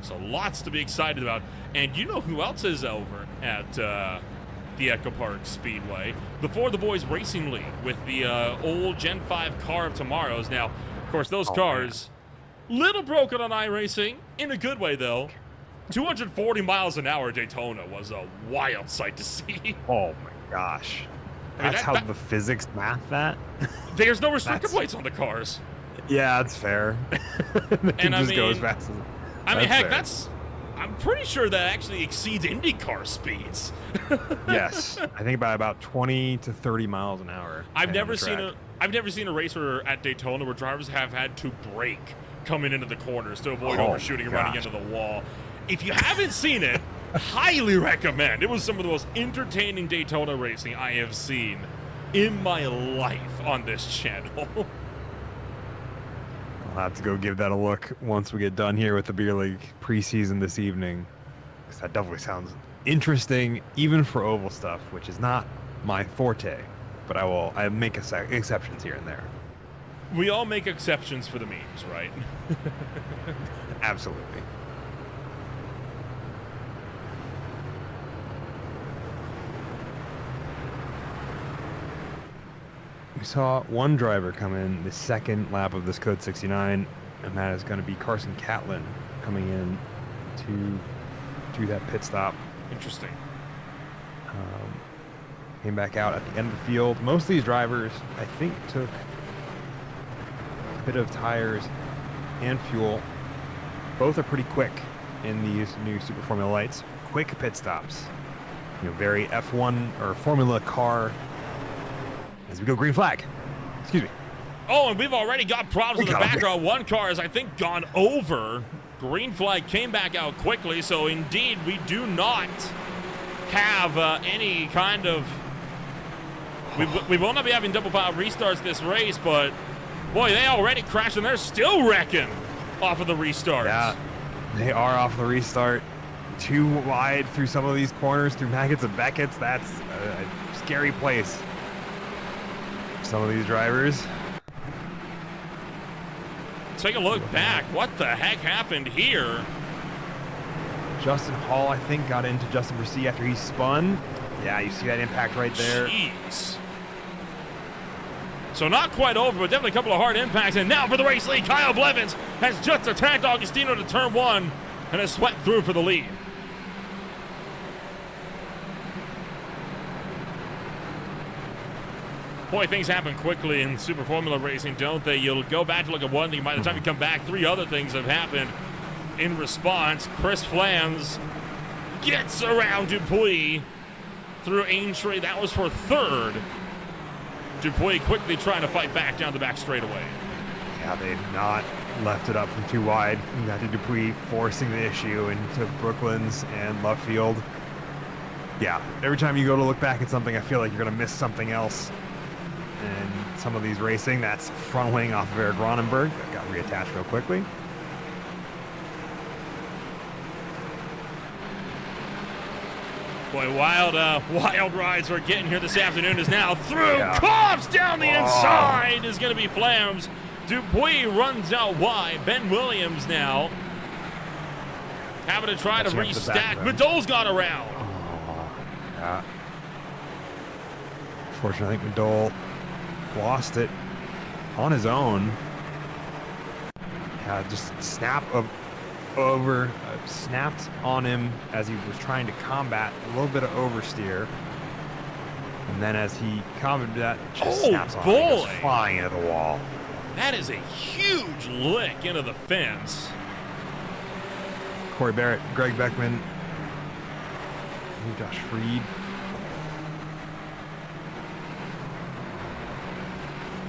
So lots to be excited about. And you know who else is over at the Echo Park Speedway? The For the Boys Racing League with the old Gen 5 car of tomorrow's. Now, of course, those cars, little broken on iRacing, in a good way, though. 240 miles an hour Daytona was a wild sight to see. Oh, my gosh. I mean, That's how the physics math that? There's no restrictor plates on the cars. Yeah, that's fair. They can just go as fast as... I mean, heck, I'm pretty sure that actually exceeds IndyCar speeds. Yes, I think by about 20 to 30 miles an hour. I've never seen a racer at Daytona where drivers have had to brake coming into the corners to avoid overshooting and running into the wall. If you haven't seen it, highly recommend. It was some of the most entertaining Daytona racing I have seen in my life on this channel. I'll have to go give that a look once we get done here with the Beer League preseason this evening. Because that definitely sounds interesting, even for oval stuff, which is not my forte. But I make exceptions here and there. We all make exceptions for the memes, right? Absolutely. We saw one driver come in the second lap of this Code 69, and that is going to be Carson Catlin coming in to do that pit stop. Interesting. Came back out at the end of the field. Most of these drivers, I think, took a bit of tires and fuel. Both are pretty quick in these new Super Formula lights. Quick pit stops. You know, very F1 or Formula car. As we go green flag. Excuse me. Oh, and we've already got problems in the background. One car has, I think, gone over. Green flag came back out quickly, so indeed we do not have any kind of... We will not be having double file restarts this race, but boy, they already crashed and they're still wrecking off of the restarts. Yeah, they are off the restart. Too wide through some of these corners, through Maggots and Beckett's. That's a scary place. Some of these drivers. Take a look back. What the heck happened here? Justin Hall, I think, got into Justin Bresee after he spun. Yeah, you see that impact right there. Jeez. So not quite over, but definitely a couple of hard impacts. And now for the race lead, Kyle Blevins has just attacked Augustino to turn one and has swept through for the lead. Boy, things happen quickly in Super Formula racing, don't they? You'll go back to look at one thing. By the time you come back, three other things have happened in response. Chris Flans gets around Dupuis through Aintree. That was for third. Dupuis quickly trying to fight back down the back straightaway. Yeah, they've not left it up from too wide. You got to Dupuis forcing the issue into Brooklands and left field. Yeah, every time you go to look back at something, I feel like you're going to miss something else. And some of these racing, that's front wing off of Eric Ronenberg. That got reattached real quickly. Boy, wild rides we're getting here this afternoon is now through. Cobbs down the inside is going to be Flams. Dupuis runs out wide. Ben Williams now having to try to restack. Madol's got around. Yeah. Unfortunately, I think Madol lost it on his own. Yeah, just snapped on him as he was trying to combat a little bit of oversteer. And then as he combated that, it just snaps on him. He goes flying into the wall. That is a huge lick into the fence. Corey Barrett, Greg Beckman, Josh Freed.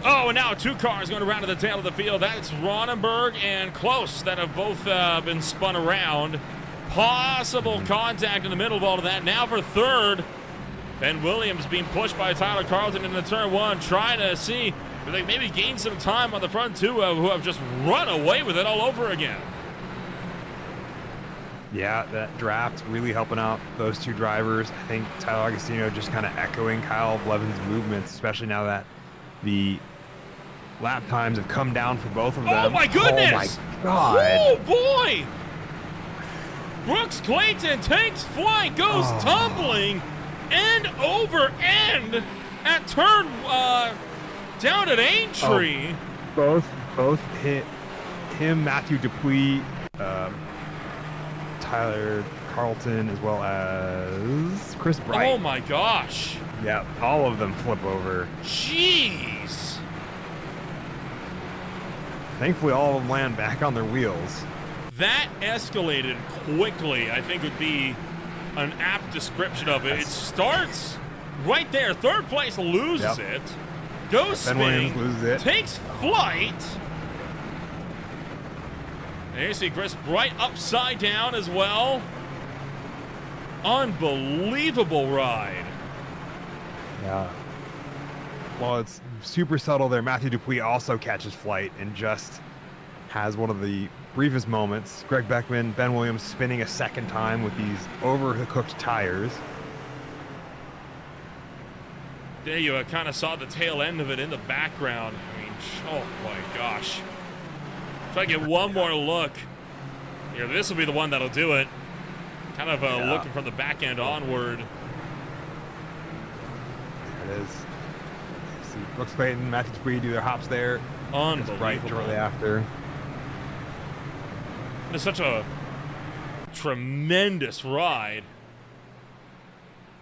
Oh, and now two cars going around to the tail of the field. That's Ronenberg and Close that have both been spun around. Possible contact in the middle of all of that. Now for third, Ben Williams being pushed by Tyler Carlton into turn one, trying to see if they maybe gain some time on the front two, who have just run away with it all over again. Yeah, that draft really helping out those two drivers. I think Tyler Agostino just kind of echoing Kyle Blevins' movements, especially now that the lap times have come down for both of them. Oh my goodness! Oh my God! Oh boy! Brooks Clayton takes flight, goes tumbling end over end at turn down at Aintree. Both hit him, Matthew Dupuis, Tyler Carlton, as well as Chris Bright. Oh my gosh. Yeah, all of them flip over. Jeez. Thankfully, all of them land back on their wheels. That escalated quickly, I think would be an apt description of it. It starts right there. Third place loses it. Goes spinning. Loses it. Takes flight. And you see Chris Bright upside down as well. Unbelievable ride. Yeah. Well, it's super subtle there. Matthew Dupuis also catches flight and just has one of the briefest moments. Greg Beckman, Ben Williams spinning a second time with these overcooked tires. There you kind of saw the tail end of it in the background. I mean, oh my gosh. Try to get one more look. Here, this will be the one that'll do it. Kind of looking from the back end onward. There it is. See Brooks Clayton, Matthew Dupuis do their hops there. Unbelievable. Right shortly after. It's such a tremendous ride.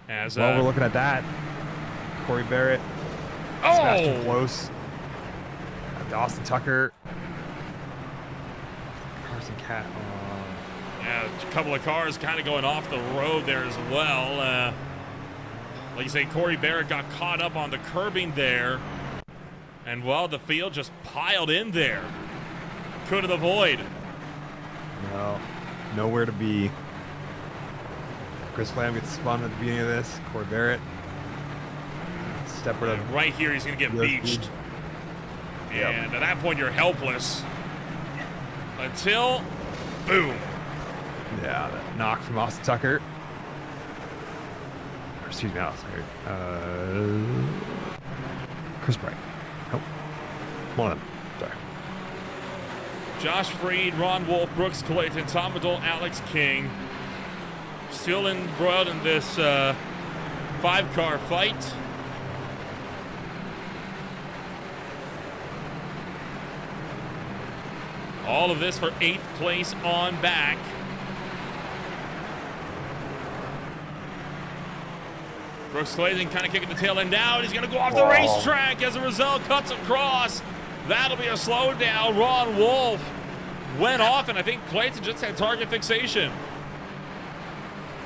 As while we're looking at that, Corey Barrett, Sebastian Close, Dawson Tucker, Carson Cat. Yeah, a couple of cars kind of going off the road there as well. Like you say, Corey Barrett got caught up on the curbing there. And, well, the field just piled in there. Couldn't avoid. No, nowhere to be. Chris Flam gets spun at the beginning of this. Corey Barrett. Right here, he's going to get beached. And at that point, you're helpless. Until, boom. Yeah, that knock from Austin Tucker. Or, excuse me, Austin. Chris Bright. Nope. One of them. Sorry. Josh Freed, Ron Wolf, Brooks Clayton, Tom Adol, Alex King. Still embroiled in this 5-car fight. All of this for 8th place on back. Brooks Clayton kind of kicking the tail end out. He's going to go off the racetrack as a result. Cuts across. That'll be a slowdown. Ron Wolf went off, and I think Clayton just had target fixation.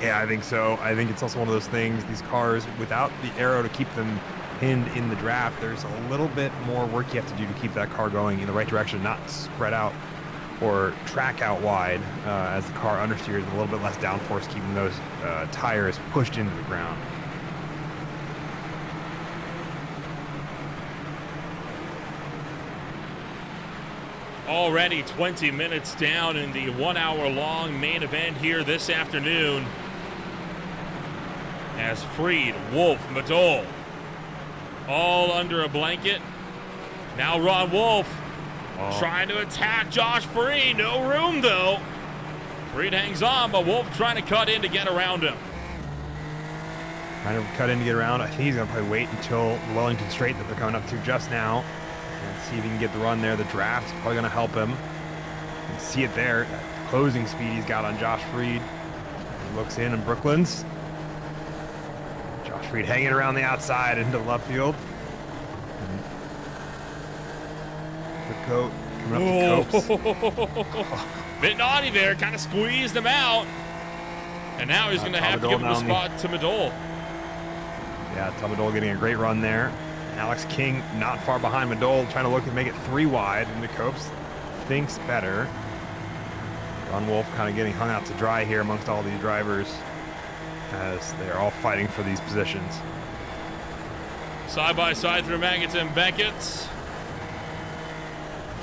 Yeah, I think so. I think it's also one of those things, these cars, without the aero to keep them pinned in the draft, there's a little bit more work you have to do to keep that car going in the right direction, not spread out or track out wide as the car understeers, a little bit less downforce, keeping those tires pushed into the ground. Already 20 minutes down in the 1-hour-long main event here this afternoon. As Freed, Wolf, Madol, all under a blanket. Now Ron Wolf trying to attack Josh Freed. No room, though. Freed hangs on, but Wolf trying to cut in to get around him. Trying to cut in to get around. I think he's going to probably wait until the Wellington Straight that they're coming up to just now. And see if he can get the run there. The draft's probably going to help him. You can see it there. That closing speed he's got on Josh Freed. He looks in Brooklands. Josh Freed hanging around the outside into left field. The goat coming up to Copes. Bit naughty there, kind of squeezed him out. And now he's going to have to give him a spot to Madol. Yeah, Tom Madol getting a great run there. Alex King not far behind Madol, trying to look and make it 3 wide into Copes. Thinks better. Ron Wolf kind of getting hung out to dry here amongst all these drivers as they're all fighting for these positions. Side by side through Maggots and Beckett.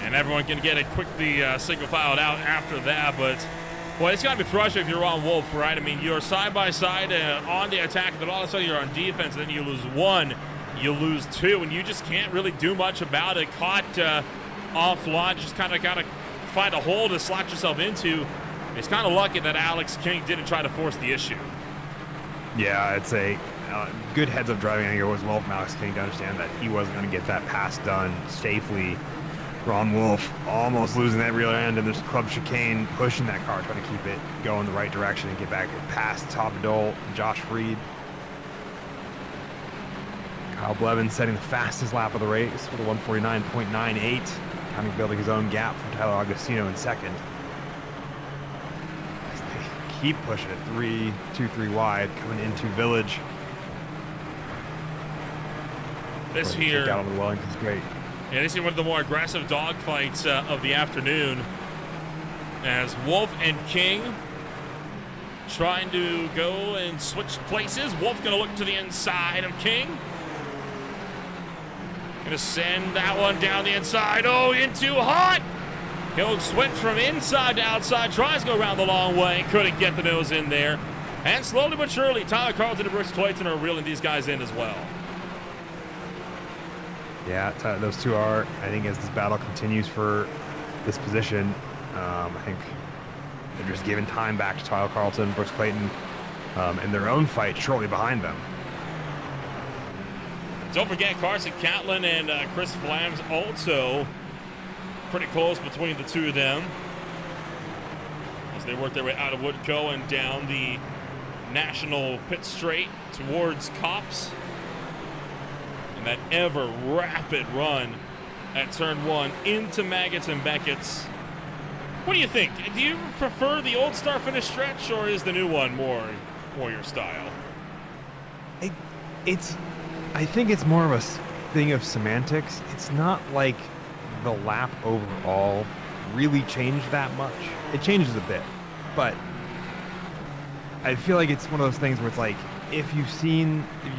And everyone can get it quickly single filed out after that, but boy, it's got to be frustrating if you're on Wolf, right? I mean, you're side by side on the attack, but all of a sudden you're on defense, and then you lose 1, you lose 2, and you just can't really do much about it. Caught offline, just kind of got to find a hole to slot yourself into. He's kind of lucky that Alex King didn't try to force the issue. Yeah, I'd say good heads-up driving angle as well from Alex King to understand that he wasn't going to get that pass done safely. Ron Wolf almost losing that rear end, and there's club chicane pushing that car, trying to keep it going the right direction and get back past Top Dole, Josh Freed. Kyle Blevins setting the fastest lap of the race with a 149.98, kind of building his own gap from Tyler Agostino in second. As they keep pushing it 2-3 wide, coming into Village. This here, out on the Wellington straight. Yeah, this is one of the more aggressive dogfights of the afternoon, as Wolf and King trying to go and switch places. Wolf going to look to the inside of King. Going to send that one down the inside. Oh, into hot. He'll switch from inside to outside. Tries to go around the long way. Couldn't get the nose in there. And slowly but surely, Tyler Carlton and Brooks Clayton are reeling these guys in as well. Yeah, those two are, I think, as this battle continues for this position, I think they're just giving time back to Tyler Carlton, Brooks Clayton, in their own fight shortly behind them. Don't forget, Carson Catlin and Chris Flams also pretty close between the two of them as they work their way out of Woodco and down the National Pit Straight towards Cops. And that ever rapid run at turn 1 into Maggots and Beckett's. What do you think? Do you prefer the old start finish stretch, or is the new one more your style? I think it's more of a thing of semantics. It's not like the lap overall really changed that much. It changes a bit, but I feel like it's one of those things where it's like, if you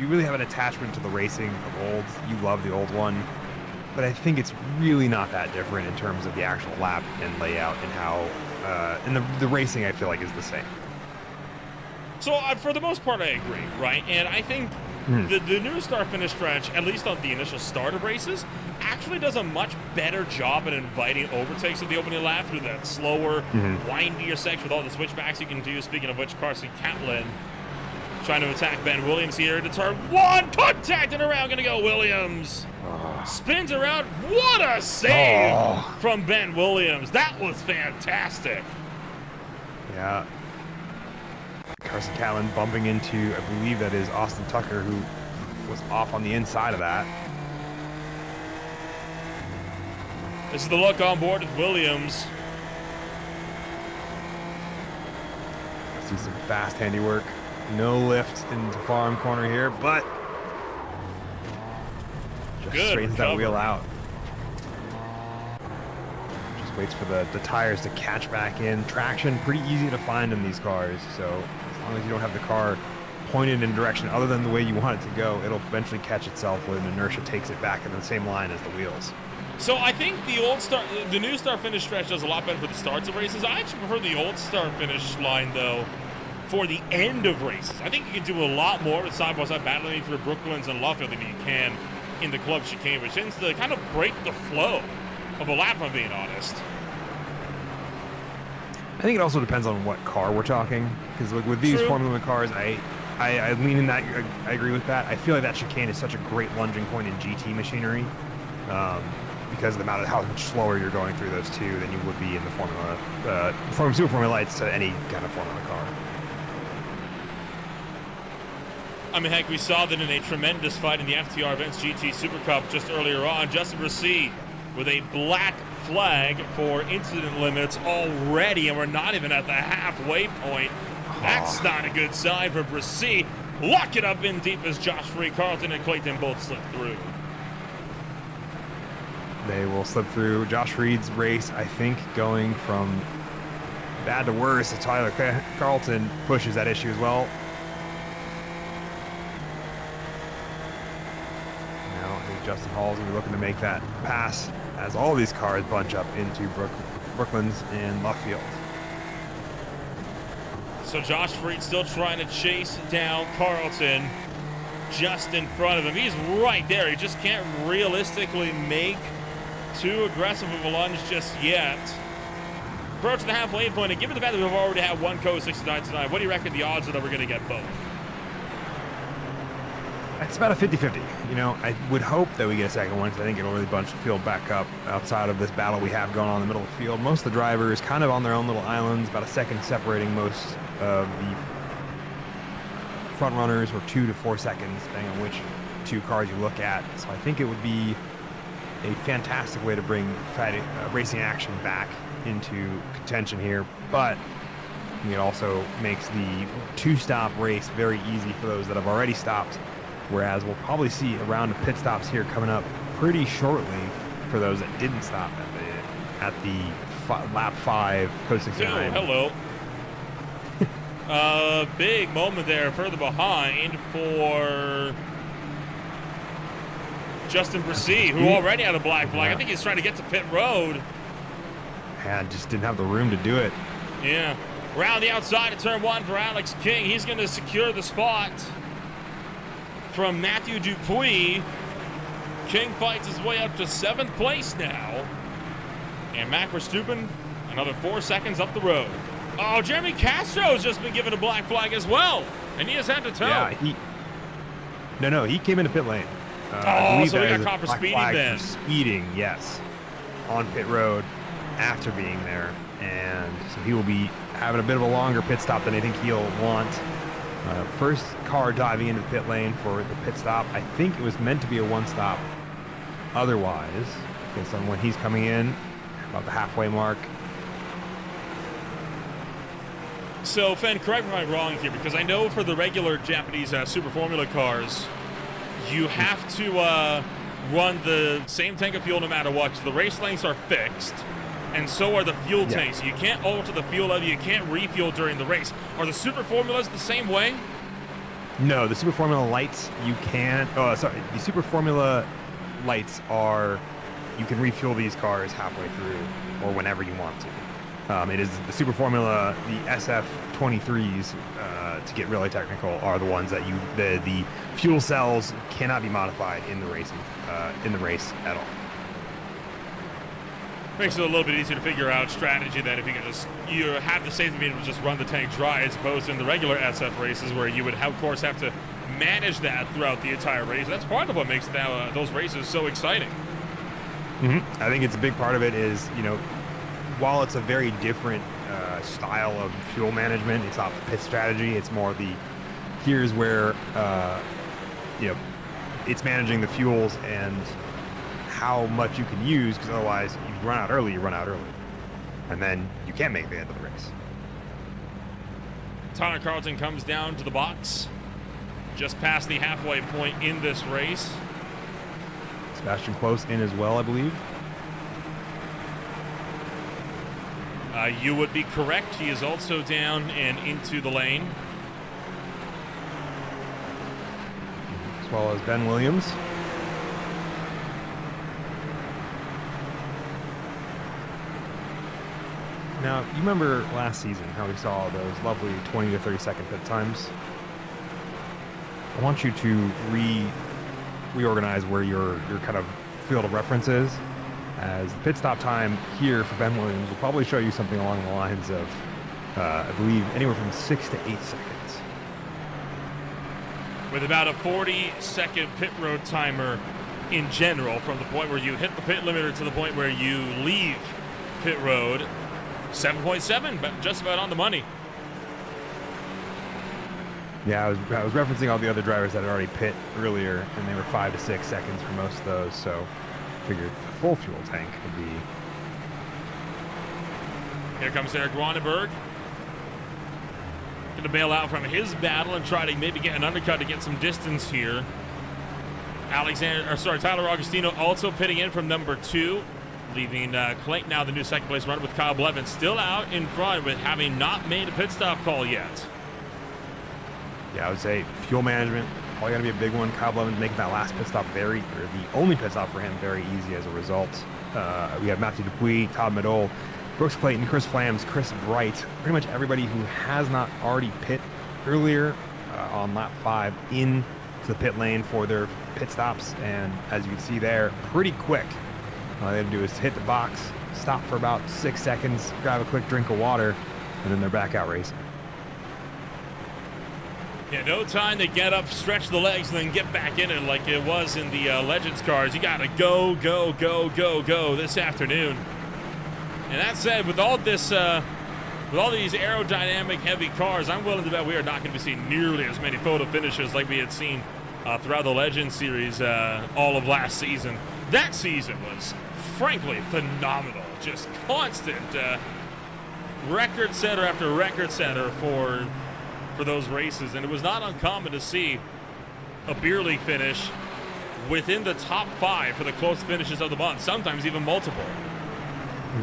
really have an attachment to the racing of old, you love the old one. But I think it's really not that different in terms of the actual lap and layout and how, and the racing I feel like is the same. So for the most part, I agree, right? And I think the new start-finish stretch, at least on the initial start of races, actually does a much better job at inviting overtakes at the opening lap through that slower, windier section with all the switchbacks you can do. Speaking of which, Carson Catlin trying to attack Ben Williams here to turn 1. Contact and around, going to go Williams. Spins around. What a save from Ben Williams. That was fantastic. Yeah. Carson Catlin bumping into, I believe that is Austin Tucker, who was off on the inside of that. This is the look on board with Williams. I see some fast handiwork. No lift into farm corner here, but just straightens that wheel out. Just waits for the tires to catch back in. Traction, pretty easy to find in these cars, so as long as you don't have the car pointed in a direction other than the way you want it to go, it'll eventually catch itself when inertia takes it back in the same line as the wheels. So I think the new start-finish stretch does a lot better for the starts of races. I actually prefer the old start-finish line, though, for the end of races. I think you can do a lot more with side-by-side battling through Brooklands and Luffield than you can in the club chicane, which tends to kind of break the flow of a lap, if I'm being honest. I think it also depends on what car we're talking, because with these Formula 1 cars, I lean in that. I agree with that. I feel like that chicane is such a great lunging point in GT machinery, because of the amount of how much slower you're going through those two than you would be in the Super Formula Lights to any kind of Formula car. I mean, heck, we saw that in a tremendous fight in the FTR Events GT Super Cup just earlier on. Justin Brissy with a black flag for incident limits already, and we're not even at the halfway point. That's not a good sign for Brissy. Lock it up in deep as Josh Freed, Carlton, and Clayton both slip through. They will slip through. Josh Freed's race, I think, going from bad to worse as Tyler Carlton pushes that issue as well. Now, I think Justin Hall's going to be looking to make that pass as all these cars bunch up into Brooklands and Luffield. So Josh Freed still trying to chase down Carlton just in front of him. He's right there. He just can't realistically make too aggressive of a lunge just yet. approaching the halfway point, and given the fact that we've already had one Code 69 tonight, what do you reckon the odds are that we're going to get both? It's about a 50-50. You know, I would hope that we get a second one because I think it'll really bunch the field back up outside of this battle we have going on in the middle of the field. Most of the drivers kind of on their own little islands, about a second separating most of the front runners, or 2 to 4 seconds, depending on which two cars you look at. So I think it would be a fantastic way to bring racing action back into contention here, but it also makes the two-stop race very easy for those that have already stopped, whereas we'll probably see a round of pit stops here coming up pretty shortly for those that didn't stop at the lap 5 Code 69. Oh, hello. Big moment there further behind for Justin Brissy, who already had a black flag. I think he's trying to get to pit road. And just didn't have the room to do it. Yeah. Around the outside of turn 1 for Alex King. He's going to secure the spot from Matthew Dupuis. King fights his way up to 7th place now. And Mac Verstappen, another 4 seconds up the road. Oh, Jeremy Castro's just been given a black flag as well. And he has had to tow. Yeah, he came into pit lane. So we got caught for speeding then. For speeding, yes. On pit road after being there. And so he will be having a bit of a longer pit stop than I think he'll want. First car diving into the pit lane for the pit stop. I think it was meant to be a one-stop otherwise, based on when he's coming in, about the halfway mark. So, Fen, correct me if I'm wrong here, because I know for the regular Japanese Super Formula cars, you have to run the same tank of fuel no matter what, because the race lanes are fixed, and so are the fuel tanks. You can't alter the fuel level, you can't refuel during the race. Are the Super Formulas the same way? No, the Super Formula lights, you can't. Oh, sorry. The Super Formula lights are, you can refuel these cars halfway through or whenever you want to. It is the Super Formula, the SF23s, to get really technical, are the ones that the fuel cells cannot be modified in the race at all. Makes it a little bit easier to figure out strategy that if you have the safety meter to just run the tank dry, as opposed to in the regular SF races where you would, of course, have to manage that throughout the entire race. That's part of what makes those races so exciting. Mm-hmm. I think it's a big part of it is, while it's a very different style of fuel management, it's not the pit strategy. It's more here's where, it's managing the fuels and how much you can use, because otherwise, if you run out early, you run out early. And then you can't make the end of the race. Tyler Carlton comes down to the box, just past the halfway point in this race. Sebastian Close in as well, I believe. You would be correct. He is also down and into the lane. As well as Ben Williams. Now, you remember last season how we saw those lovely 20 to 30 second pit times? I want you to reorganize where your kind of field of reference is, as the pit stop time here for Ben Williams will probably show you something along the lines of, I believe, anywhere from 6 to 8 seconds. With about a 40-second pit road timer in general, from the point where you hit the pit limiter to the point where you leave pit road. 7.7, but just about on the money. Yeah, I was referencing all the other drivers that had already pit earlier, and they were 5 to 6 seconds for most of those, so I figured a full fuel tank would be... Here comes Eric Ronenberg. Going to bail out from his battle and try to maybe get an undercut to get some distance here. Tyler Agostino also pitting in from number 2. Leaving Clayton now the new second place runner with Kyle Blevins still out in front with having not made a pit stop call yet. Yeah, I would say fuel management, probably going to be a big one. Kyle Blevins making that last pit stop the only pit stop for him, very easy as a result. We have Matthew Dupuis, Todd Madole, Brooks Clayton, Chris Flams, Chris Bright, pretty much everybody who has not already pit earlier on lap 5 into the pit lane for their pit stops. And as you can see there, pretty quick. All they have to do is hit the box, stop for about 6 seconds, grab a quick drink of water, and then they're back out racing. Yeah, no time to get up, stretch the legs, and then get back in it like it was in the Legends cars. You got to go, go, go, go, go this afternoon. And that said, with all this, with all these aerodynamic heavy cars, I'm willing to bet we are not going to be seeing nearly as many photo finishes like we had seen throughout the Legends series all of last season. That season was frankly phenomenal. Just constant record setter after record setter for those races, and it was not uncommon to see a beer league finish within the top 5 for the close finishes of the month, sometimes even multiple.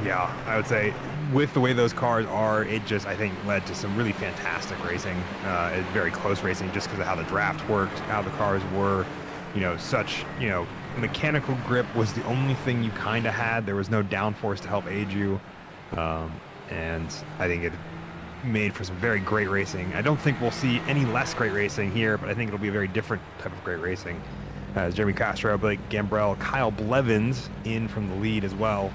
Yeah, I would say with the way those cars are, it just, I think, led to some really fantastic racing, very close racing, just because of how the draft worked, how the cars were, such, mechanical grip was the only thing you kind of had. There was no downforce to help aid you, and I think it made for some very great racing. I don't think we'll see any less great racing here, but I think it'll be a very different type of great racing. As Jeremy Castro, Blake Gambrell, Kyle Blevins in from the lead as well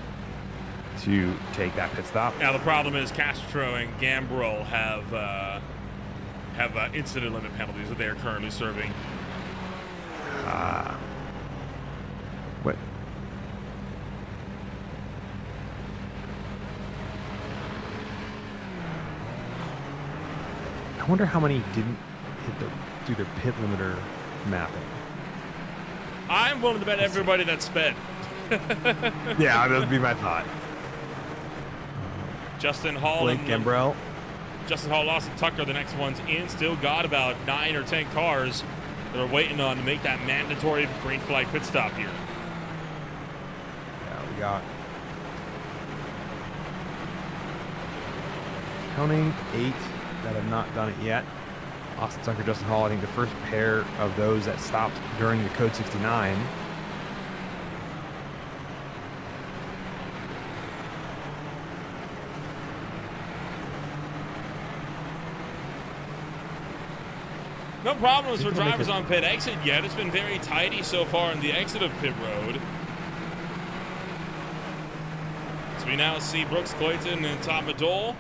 to take that pit stop. Now the problem is Castro and Gambrell have incident limit penalties that they are currently serving. What? I wonder how many didn't do their pit limiter mapping. I'm willing to bet everybody that sped. Yeah, that would be my thought. Justin Hall Blake Gambrell. Justin Hall, Austin Tucker, the next one's in. Still got about 9 or 10 cars that are waiting on to make that mandatory green flag pit stop here. Yeah, we got counting 8 that have not done it yet. Austin Tucker, Justin Hall, I think the first pair of those that stopped during the Code 69. No problems for drivers on pit exit yet. It's been very tidy so far in the exit of pit road. So we now see Brooks Clayton and Tom Adol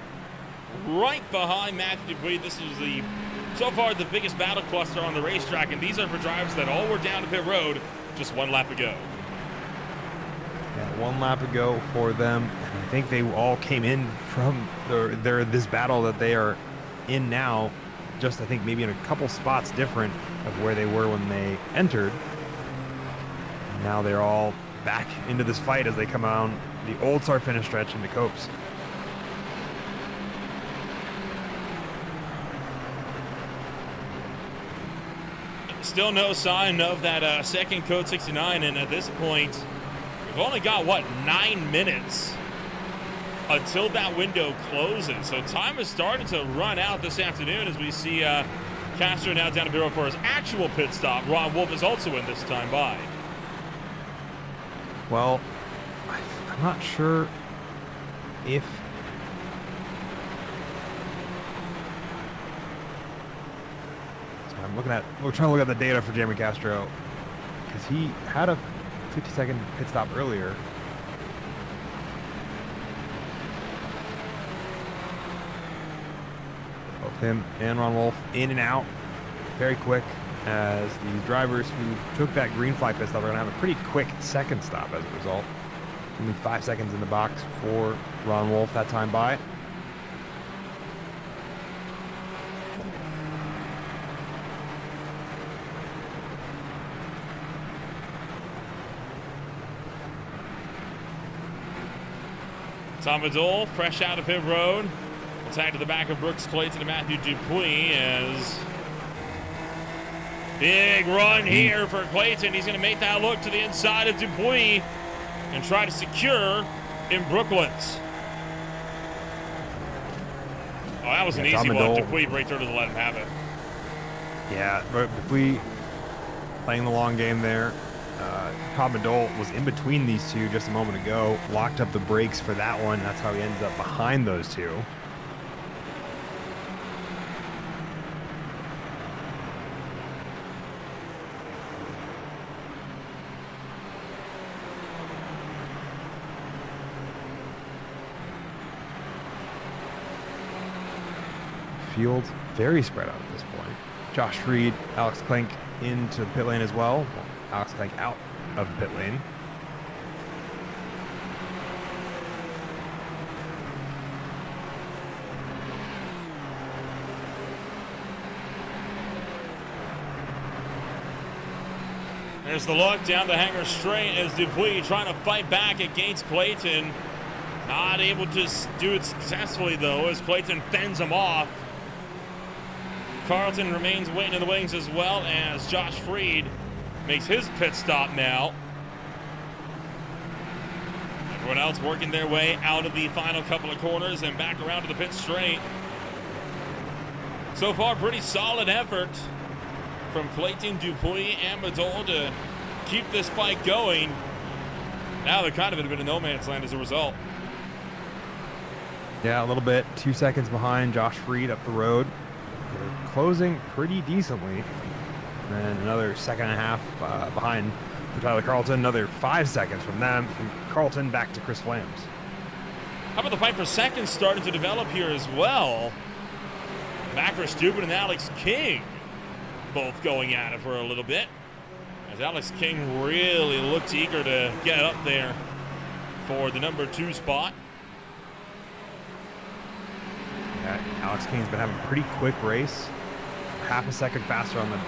right behind Matthew Dupuis. This is so far the biggest battle cluster on the racetrack, and these are for drivers that all were down to pit road, just 1 lap ago. Yeah, 1 lap ago for them. And I think they all came in from this battle that they are in now. Just, I think, maybe in a couple spots different of where they were when they entered. And now they're all back into this fight as they come on the old start finish stretch into Copes. Still no sign of that second Code 69, and at this point, we've only got, 9 minutes until that window closes. So time is starting to run out this afternoon as we see Castro now down to pit road for his actual pit stop. Ron Wolf is also in this time by. Well, I'm not sure if... So we're trying to look at the data for Jeremy Castro, because he had a 50-second pit stop earlier. Both him and Ron Wolf in and out very quick, as the drivers who took that green flag pit stop are going to have a pretty quick second stop as a result. Only 5 seconds in the box for Ron Wolf that time by. Tom Adol, fresh out of pit road. Attack to the back of Brooks Clayton and Matthew Dupuis as big run here for Clayton. He's going to make that look to the inside of Dupuis and try to secure in Brooklands. Oh, that was an easy one. Dupuis braked over to let him have it. Yeah, but Dupuis playing the long game there. Tom Adol was in between these two just a moment ago, locked up the brakes for that one. That's how he ended up behind those two. field very spread out at this point. Josh Freed, Alex Klink into the pit lane as well. Alex Klink out of the pit lane. There's the look down the hanger straight as Dupuis trying to fight back against Clayton. Not able to do it successfully, though, as Clayton fends him off. Carlton remains waiting in the wings as well as Josh Freed makes his pit stop now. Everyone else working their way out of the final couple of corners and back around to the pit straight. So far, pretty solid effort from Clayton, Dupuis, and Madol to keep this fight going. Now they're kind of in a bit of no man's land as a result. Yeah, a little bit. 2 seconds behind Josh Freed up the road. They're closing pretty decently. And another second and a half behind for Tyler Carlton. Another 5 seconds from them, from Carlton back to Chris Flams. How about the fight for second starting to develop here as well? Mac Verstappen and Alex King both going at it for a little bit, as Alex King really looked eager to get up there for the number 2 spot. Yeah, Alex King's been having a pretty quick race. Half a second faster on the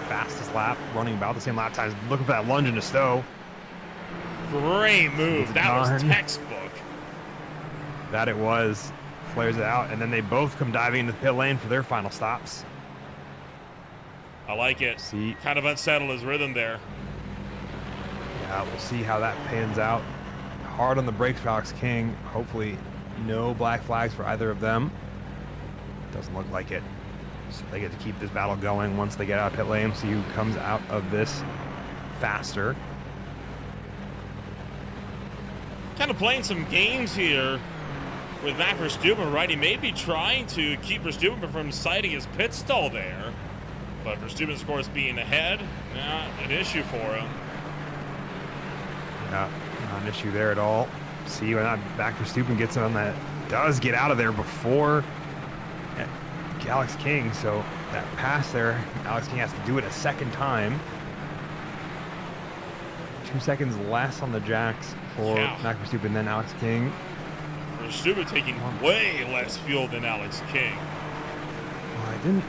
fastest lap, running about the same lap times, looking for that lunge into Stowe. Great move. That was textbook. That it was. Flares it out, and then they both come diving into the pit lane for their final stops. I like it. See, kind of unsettled his rhythm there. Yeah, we'll see how that pans out. Hard on the brakes for Alex King. Hopefully no black flags for either of them. Doesn't look like it. So they get to keep this battle going once they get out of pit lane. See who comes out of this faster. Kind of playing some games here with Mac Verstappen, right? He may be trying to keep Verstappen from sighting his pit stall there. But Verstappen's, of course, being ahead, not an issue for him. Yeah, not an issue there at all. See when that Mac Verstappen gets on that, does get out of there before Alex King. So that pass there, Alex King has to do it a second time. 2 seconds less on the jacks for Mac Verstappen than Alex King. Verstappen taking way less fuel than Alex King. Well,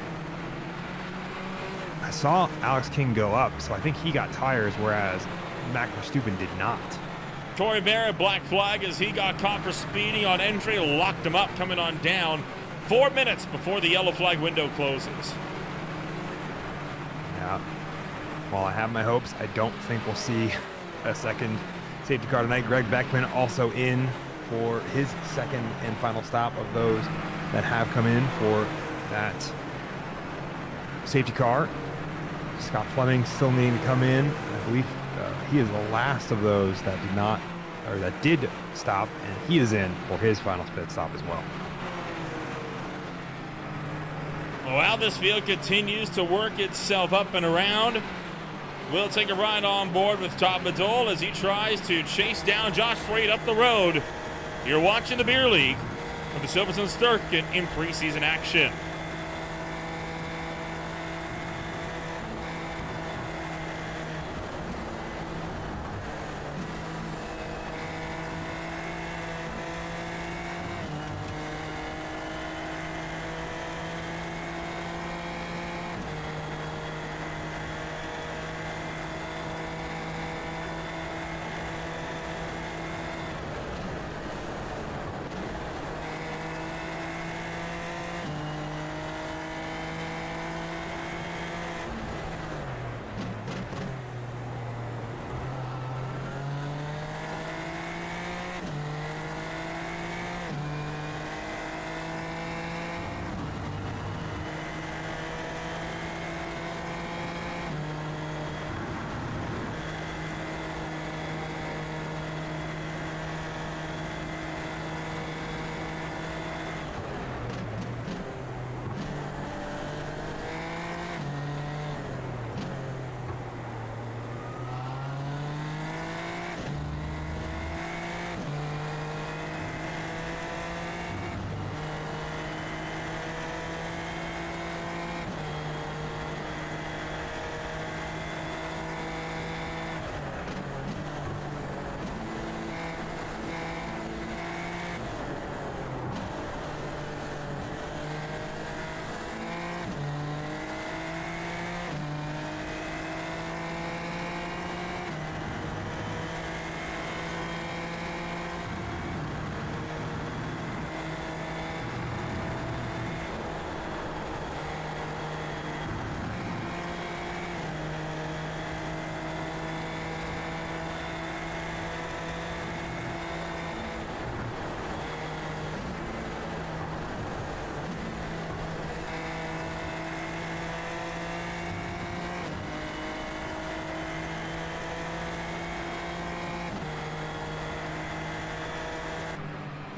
I saw Alex King go up, so I think he got tires, whereas Mac Verstappen did not. Corey Barrett, black flag as he got caught for speeding on entry, locked him up coming on down 4 minutes before the yellow flag window closes. Yeah. While I have my hopes, I don't think we'll see a second safety car tonight. Greg Beckman also in for his second and final stop of those that have come in for that safety car. Scott Fleming still needing to come in. I believe he is the last of those that did not, or that did stop, and he is in for his final pit stop as well. While this field continues to work itself up and around, we'll take a ride on board with Todd Madol as he tries to chase down Josh Freed up the road. You're watching the Beer League from the Silverstone Circuit in preseason action.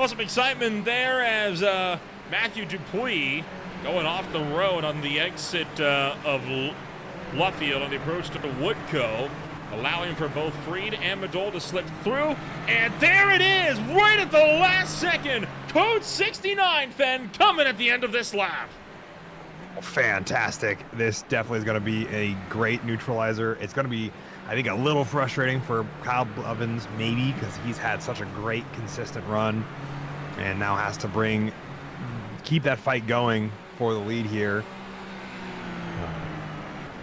Saw some excitement there as Matthew Dupuis going off the road on the exit of Luffield on the approach to the Woodco, allowing for both Freed and Madol to slip through. And there it is, right at the last second. Code 69, Fen, coming at the end of this lap. Fantastic. This definitely is going to be a great neutralizer. It's going to be, I think, a little frustrating for Kyle Blevins, maybe, because he's had such a great, consistent run and now has to keep that fight going for the lead here.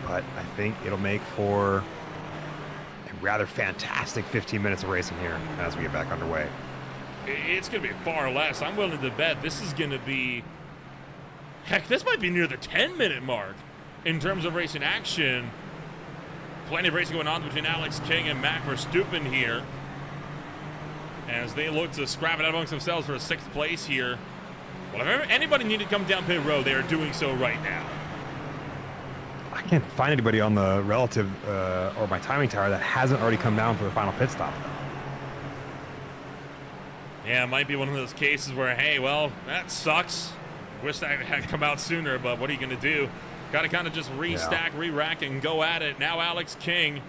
But I think it'll make for a rather fantastic 15 minutes of racing here as we get back underway. It's going to be far less. I'm willing to bet this is going to be, heck, this might be near the 10-minute mark in terms of racing action. Plenty of racing going on between Alex King and Matt Verstappen here as they look to scrap it out amongst themselves for a 6th place here. Well, if anybody needed to come down pit road, they are doing so right now. I can't find anybody on the relative or my timing tower that hasn't already come down for the final pit stop, though. Yeah, it might be one of those cases where, hey, well, that sucks. Wish that had come out sooner, but what are you going to do? Got to kind of just restack, re-rack, and go at it. Now Alex King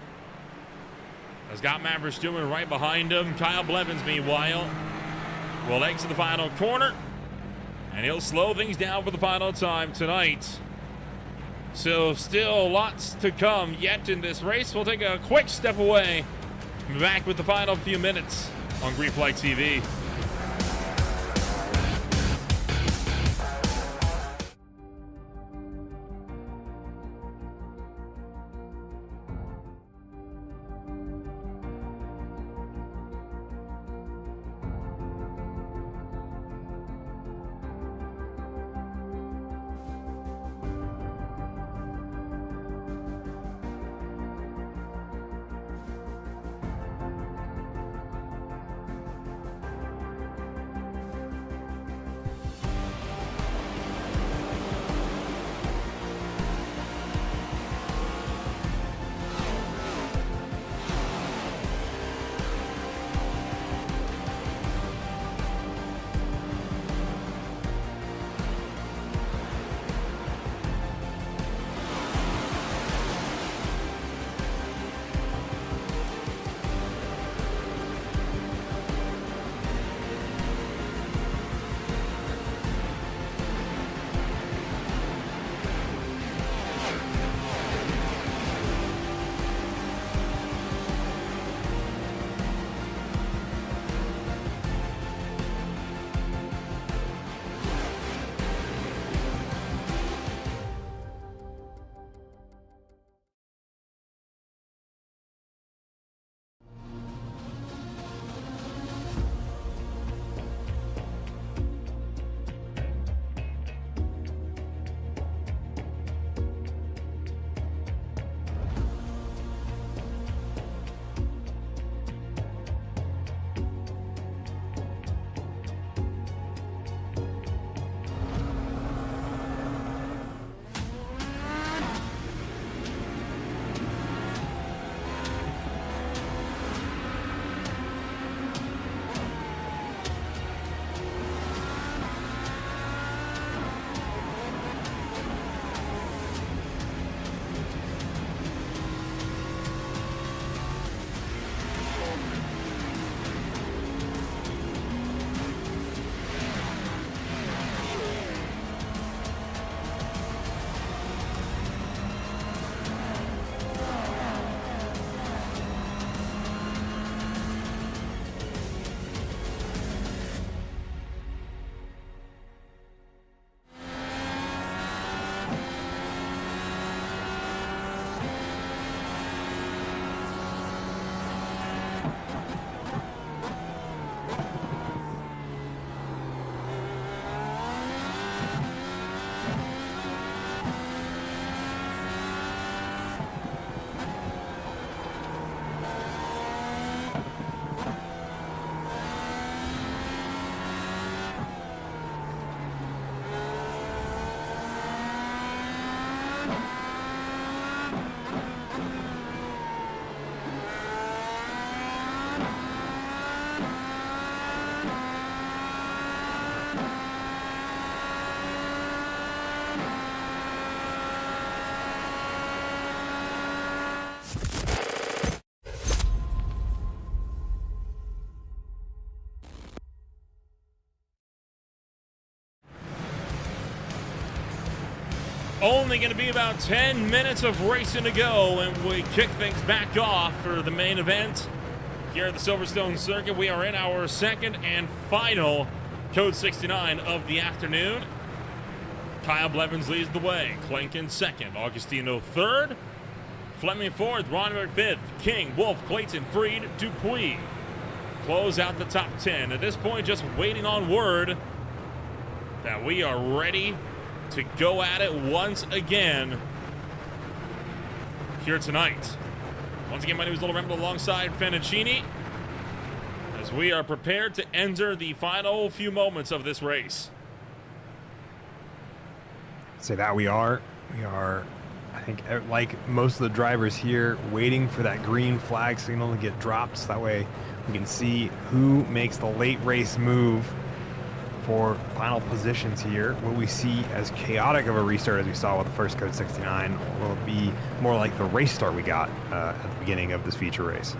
has got Matt Verstappen right behind him. Kyle Blevins, meanwhile, will exit the final corner, and he'll slow things down for the final time tonight. So still lots to come yet in this race. We'll take a quick step away. Be back with the final few minutes on Green Flag TV. Only going to be about 10 minutes of racing to go, and we kick things back off for the main event here at the Silverstone circuit. We are in our second and final Code 69 of the afternoon. Kyle Blevins leads the way. Clink in second. Augustino third. Fleming fourth. Ronberg fifth. King, Wolf, Clayton, Freed, Dupuis close out the top 10. At this point, just waiting on word that we are ready to go at it once again here tonight. Once again, my name is Little Rempel alongside Acinni, as we are prepared to enter the final few moments of this race. Say that we are, I think, like most of the drivers here, waiting for that green flag signal to get dropped, so that way we can see who makes the late race move for final positions here. Will we see as chaotic of a restart as we saw with the first Code 69, or will it be more like the race start we got at the beginning of this feature race?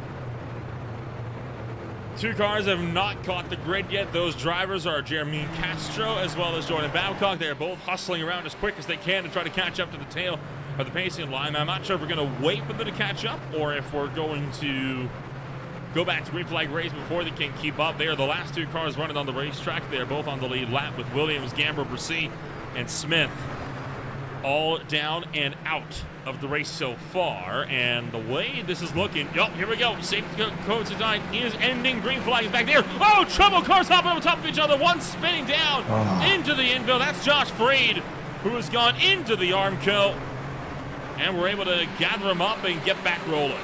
Two cars have not caught the grid yet. Those drivers are Jeremy Castro as well as Jordan Babcock. They are both hustling around as quick as they can to try to catch up to the tail of the pacing line. I'm not sure if we're going to wait for them to catch up or if we're going to go back to green flag race before they can keep up. They are the last two cars running on the racetrack. They are both on the lead lap with Williams, Gamber, Brissy, and Smith all down and out of the race so far. And the way this is looking, here we go. Safety code 69 is ending. Green flag is back there. Oh, trouble. Cars hopping on top of each other. One spinning down into the infield. That's Josh Freed, who has gone into the Armco. And we're able to gather him up and get back rolling.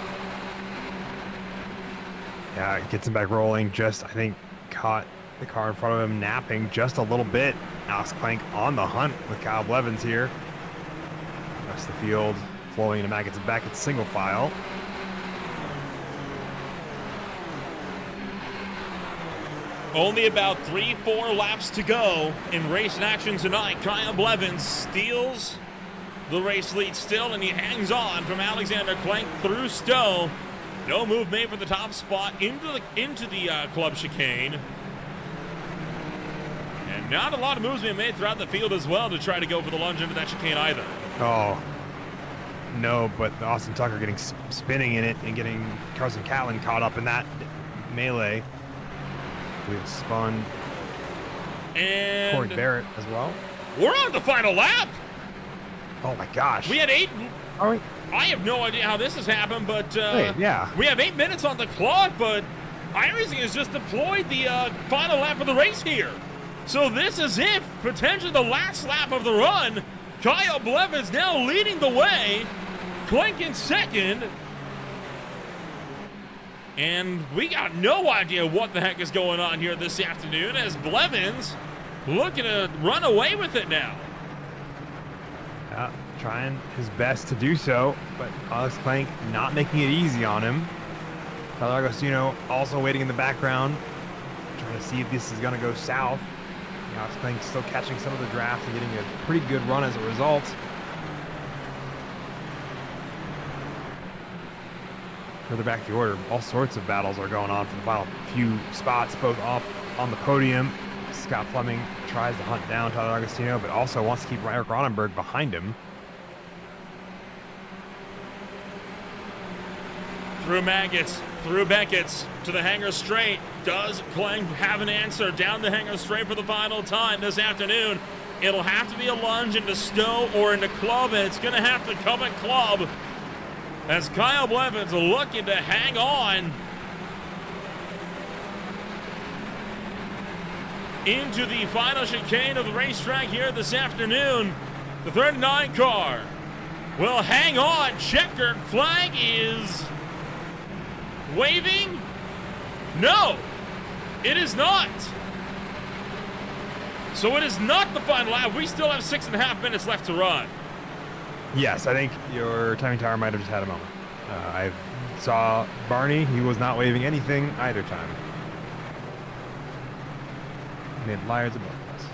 Yeah, it gets him back rolling. Just, I think, caught the car in front of him napping just a little bit. Alex Clank on the hunt with Kyle Blevins here. Rest of the field flowing, and Matt gets it back at single file. Only about 3-4 laps to go in race action tonight. Kyle Blevins steals the race lead still, and he hangs on from Alexander Clank through Stowe. No move made for the top spot into the club chicane. And not a lot of moves being made throughout the field as well to try to go for the lunge into that chicane either. Oh, no, but Austin Tucker getting spinning in it and getting Carson Catlin caught up in that melee. We've spun and Corey Barrett as well. We're on the final lap. Oh my gosh. We had 8. Are we? I have no idea how this has happened, but yeah. We have 8 minutes on the clock, but iRacing has just deployed the final lap of the race here. So this is if potentially the last lap of the run. Kyle Blevins now leading the way. Clank in second. And we got no idea what the heck is going on here this afternoon as Blevins looking to run away with it now. Trying his best to do so, but Alex Clank not making it easy on him. Tyler Agostino also waiting in the background, trying to see if this is going to go south. Alex Clank still catching some of the draft and getting a pretty good run as a result. Further back the order, all sorts of battles are going on for the final few spots, both up on the podium. Scott Fleming tries to hunt down Tyler Agostino, but also wants to keep Eric Ronenberg behind him. Through Maggots, through Beckett's, to the hangar straight. Does Clank have an answer down the hangar straight for the final time this afternoon? It'll have to be a lunge into Stowe or into Club, and it's going to have to come at Club as Kyle Blevins looking to hang on into the final chicane of the racetrack here this afternoon. The 39 car will hang on. Checkered flag is waving. No, it is not. So it is not the final lap. We still have 6.5 minutes left to run. Yes, I think your timing tower might have just had a moment. I saw Barney. He was not waving anything either time. Made liars of both of us.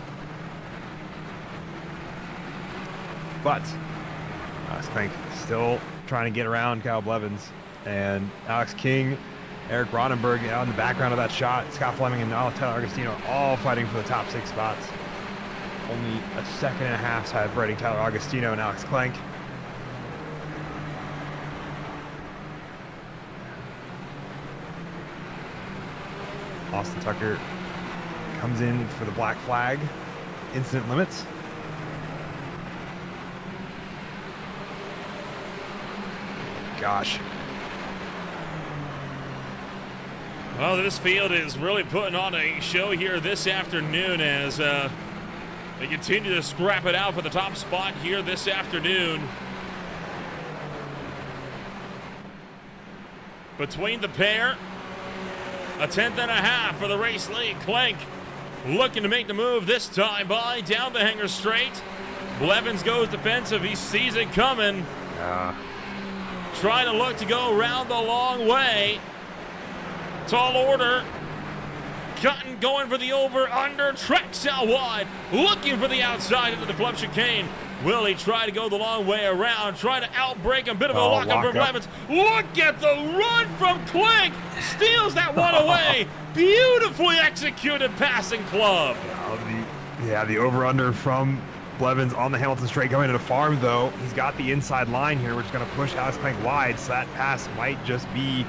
But Alex Clank still trying to get around Kyle Blevins. And Alex King, Eric Ronenberg out in the background of that shot. Scott Fleming and Tyler Agostino all fighting for the top 6 spots. only a second and a half separating Tyler Augustino and Alex Klenk. Austin Tucker comes in for the black flag. Incident limits. Gosh. Well, this field is really putting on a show here this afternoon as they continue to scrap it out for the top spot here this afternoon. Between the pair, a 10th and a half for the race lead. Klenk looking to make the move this time by down the hanger straight. Blevins goes defensive. He sees it coming. Trying to look to go around the long way. Tall order. Cutting going for the over-under. Tracks out wide. Looking for the outside into the club chicane. Will he try to go the long way around? Trying to outbreak a bit of a lockup from Blevins. Look at the run from Klenk. Steals that one away. Beautifully executed passing club. The over-under from Blevins on the Hamilton straight going into the farm, though. He's got the inside line here, which is going to push Alex Klenk wide, so that pass might just be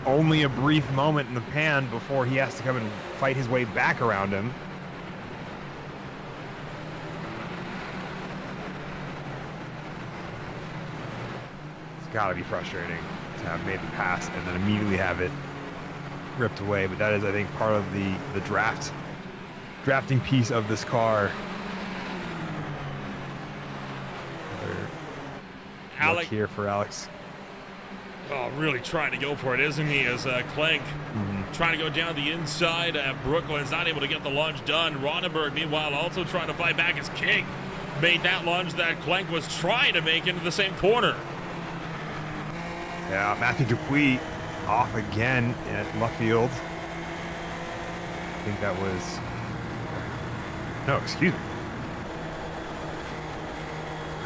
only a brief moment in the pan before he has to come and fight his way back around him. It's got to be frustrating to have made the pass and then immediately have it ripped away, but that is, I think, part of the drafting piece of this car. Alex here for Alex. Oh, really trying to go for it, isn't he? As Klenk trying to go down the inside. Brooklyn's not able to get the lunge done. Ronenberg, meanwhile, also trying to fight back as King made that lunge that Klenk was trying to make into the same corner. Yeah, Matthew Dupuis off again at left field. I think that was... No, excuse me.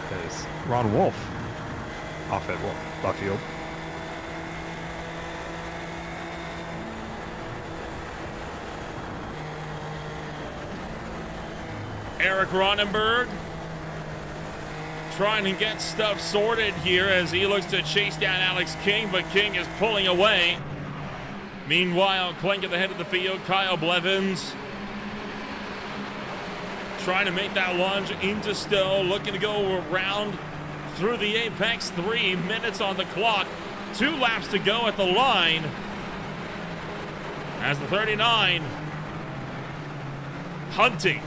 That is Ron Wolf off at left field. Eric Ronenberg trying to get stuff sorted here as he looks to chase down Alex King, but King is pulling away. Meanwhile, Klenk at the head of the field, Kyle Blevins trying to make that lunge into Stowe, looking to go around through the apex. 3 minutes on the clock, 2 laps to go at the line as the 39 hunting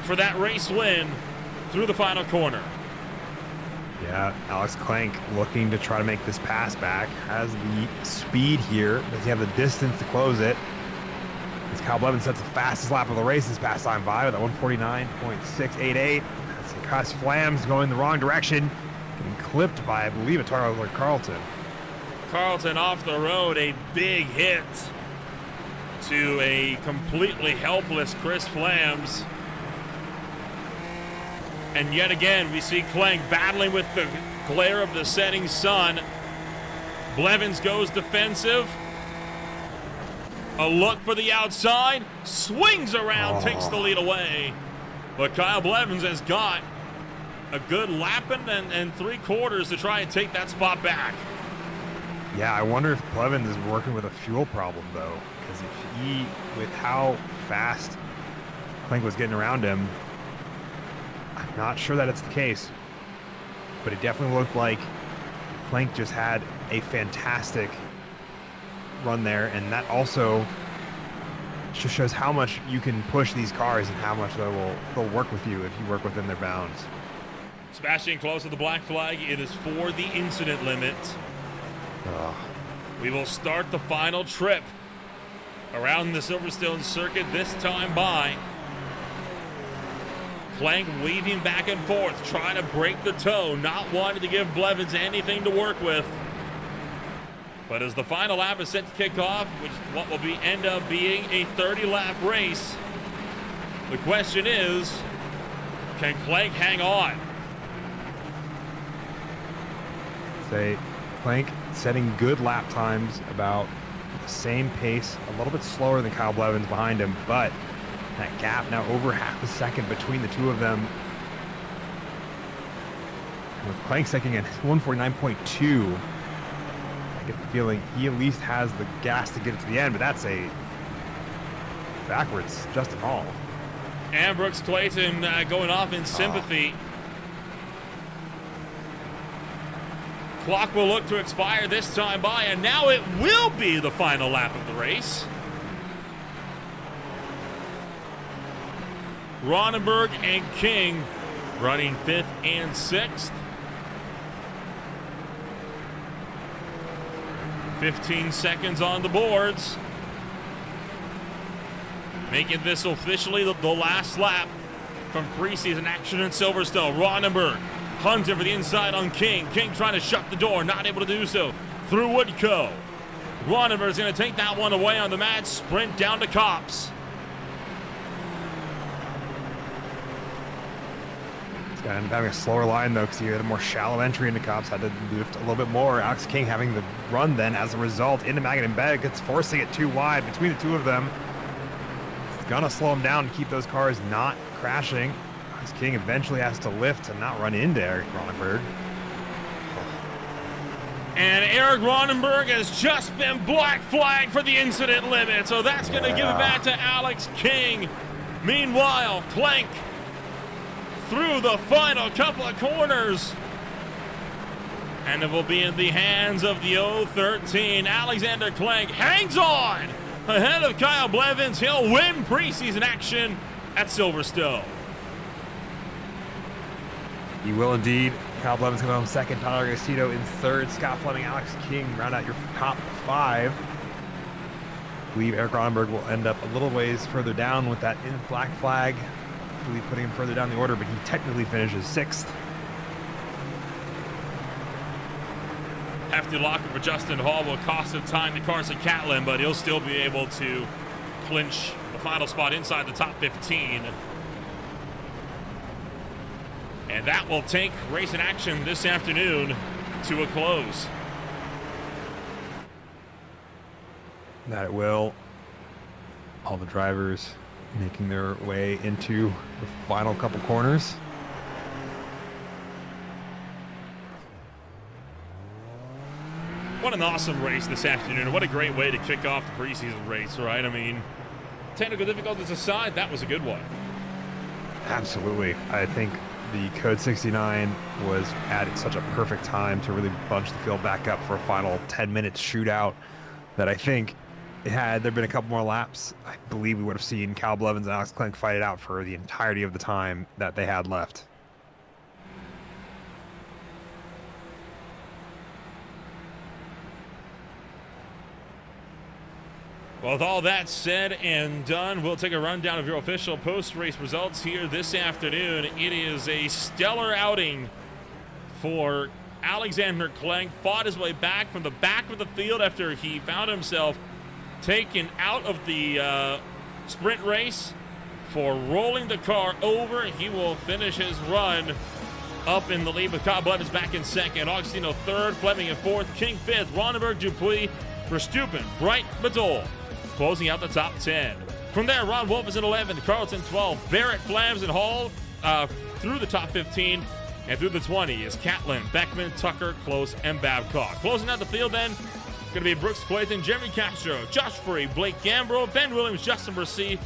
for that race win through the final corner. Yeah, Alex Klenk looking to try to make this pass back. Has the speed here. Does he have the distance to close it? As Kyle Blevins sets the fastest lap of the race this past time by with a 149.688. That's Cus Flams going the wrong direction. Getting clipped by, I believe, a Tyler Carlton. Carlton off the road, a big hit to a completely helpless Chris Flams. And yet again, we see Klenk battling with the glare of the setting sun. Blevins goes defensive. A look for the outside. Swings around, takes the lead away. But Kyle Blevins has got a good lapping and 3/4 to try and take that spot back. Yeah, I wonder if Blevins is working with a fuel problem, though. Because if he, with how fast Klenk was getting around him, I'm not sure that it's the case, but it definitely looked like Klenk just had a fantastic run there, and that also just shows how much you can push these cars and how much they'll work with you if you work within their bounds. Smashing close to the black flag. It is for the incident limit. We will start the final trip around the Silverstone circuit, this time by Klenk weaving back and forth, trying to break the toe, not wanting to give Blevins anything to work with. But as the final lap is set to kick off, which what will end up being a 30-lap race, the question is, can Klenk hang on? Say, Klenk setting good lap times, about the same pace, a little bit slower than Kyle Blevins behind him, but That gap now over half a second between the two of them. And with Clank second at 149.2, I get the feeling he at least has the gas to get it to the end, but that's a backwards Justin Hall. And Brooks Clayton going off in sympathy. Clock will look to expire this time by, and now it will be the final lap of the race. Ronenberg and King running 5th and 6th. 15 seconds on the boards. Making this officially the last lap from preseason action in Silverstone. Ronenberg hunting for the inside on King. King trying to shut the door, not able to do so through Woodco. Ronenberg's going to take that one away on the mad sprint down to Copse. He's got to end up having a slower line though, because he had a more shallow entry into Copse, had to lift a little bit more. Alex King having the run then as a result into Maggot and Bed, gets forcing it too wide between the two of them. It's gonna slow him down to keep those cars not crashing. Alex King eventually has to lift to not run into Eric Ronenberg. And Eric Ronenberg has just been black flagged for the incident limit, so that's going to give it back to Alex King. Meanwhile, Clank through the final couple of corners. And it will be in the hands of the 013. Alexander Clank hangs on ahead of Kyle Blevins. He'll win preseason action at Silverstone. He will indeed. Kyle Blevins coming home second, Tyler Gastito in third, Scott Fleming, Alex King round out your top 5. I believe Eric Ronenberg will end up a little ways further down with that in black flag. I believe putting him further down the order, but he technically finishes 6th. Hefty locker for Justin Hall will cost him time to Carson Catlin, but he'll still be able to clinch the final spot inside the top 15. And that will take race in action this afternoon to a close. That it will. All the drivers making their way into the final couple corners. What an awesome race this afternoon. What a great way to kick off the preseason race, right? I mean, technical difficulties aside, that was a good one. Absolutely. I think the Code 69 was at such a perfect time to really bunch the field back up for a final 10-minute shootout that I think had there been a couple more laps, I believe we would have seen Kyle Blevins and Alex Clank fight it out for the entirety of the time that they had left. Well, with all that said and done, we'll take a rundown of your official post-race results here this afternoon. It is a stellar outing for Alexander Clank. Fought his way back from the back of the field after he found himself taken out of the sprint race for rolling the car over. He will finish his run up in the lead with Kyle Blevins back in second, Augustino third, Fleming in fourth, King fifth, Ronenberg, Dupuis, Verstappen, Bright, Madole closing out the top 10. From there, Ron Wolf is in 11th, Carlton 12th, Barrett, Flams, and Hall through the top 15, and through the 20 is Catlin, Beckman, Tucker, Close, and Babcock. Closing out the field then, going to be Brooks Clayton, Jeremy Castro, Josh Free, Blake Gambro, Ben Williams, Justin Mercy,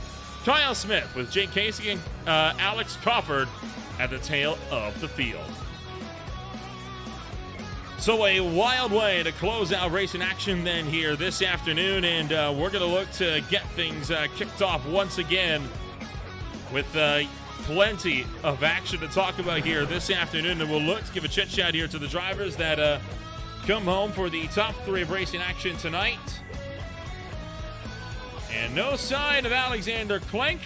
Kyle Smith with Jake Casey and Alex Crawford at the tail of the field. So a wild way to close out racing action then here this afternoon, and we're going to look to get things kicked off once again with plenty of action to talk about here this afternoon, and we'll look to give a chit chat here to the drivers that come home for the top 3 of racing action tonight. And no sign of Alexander Clank.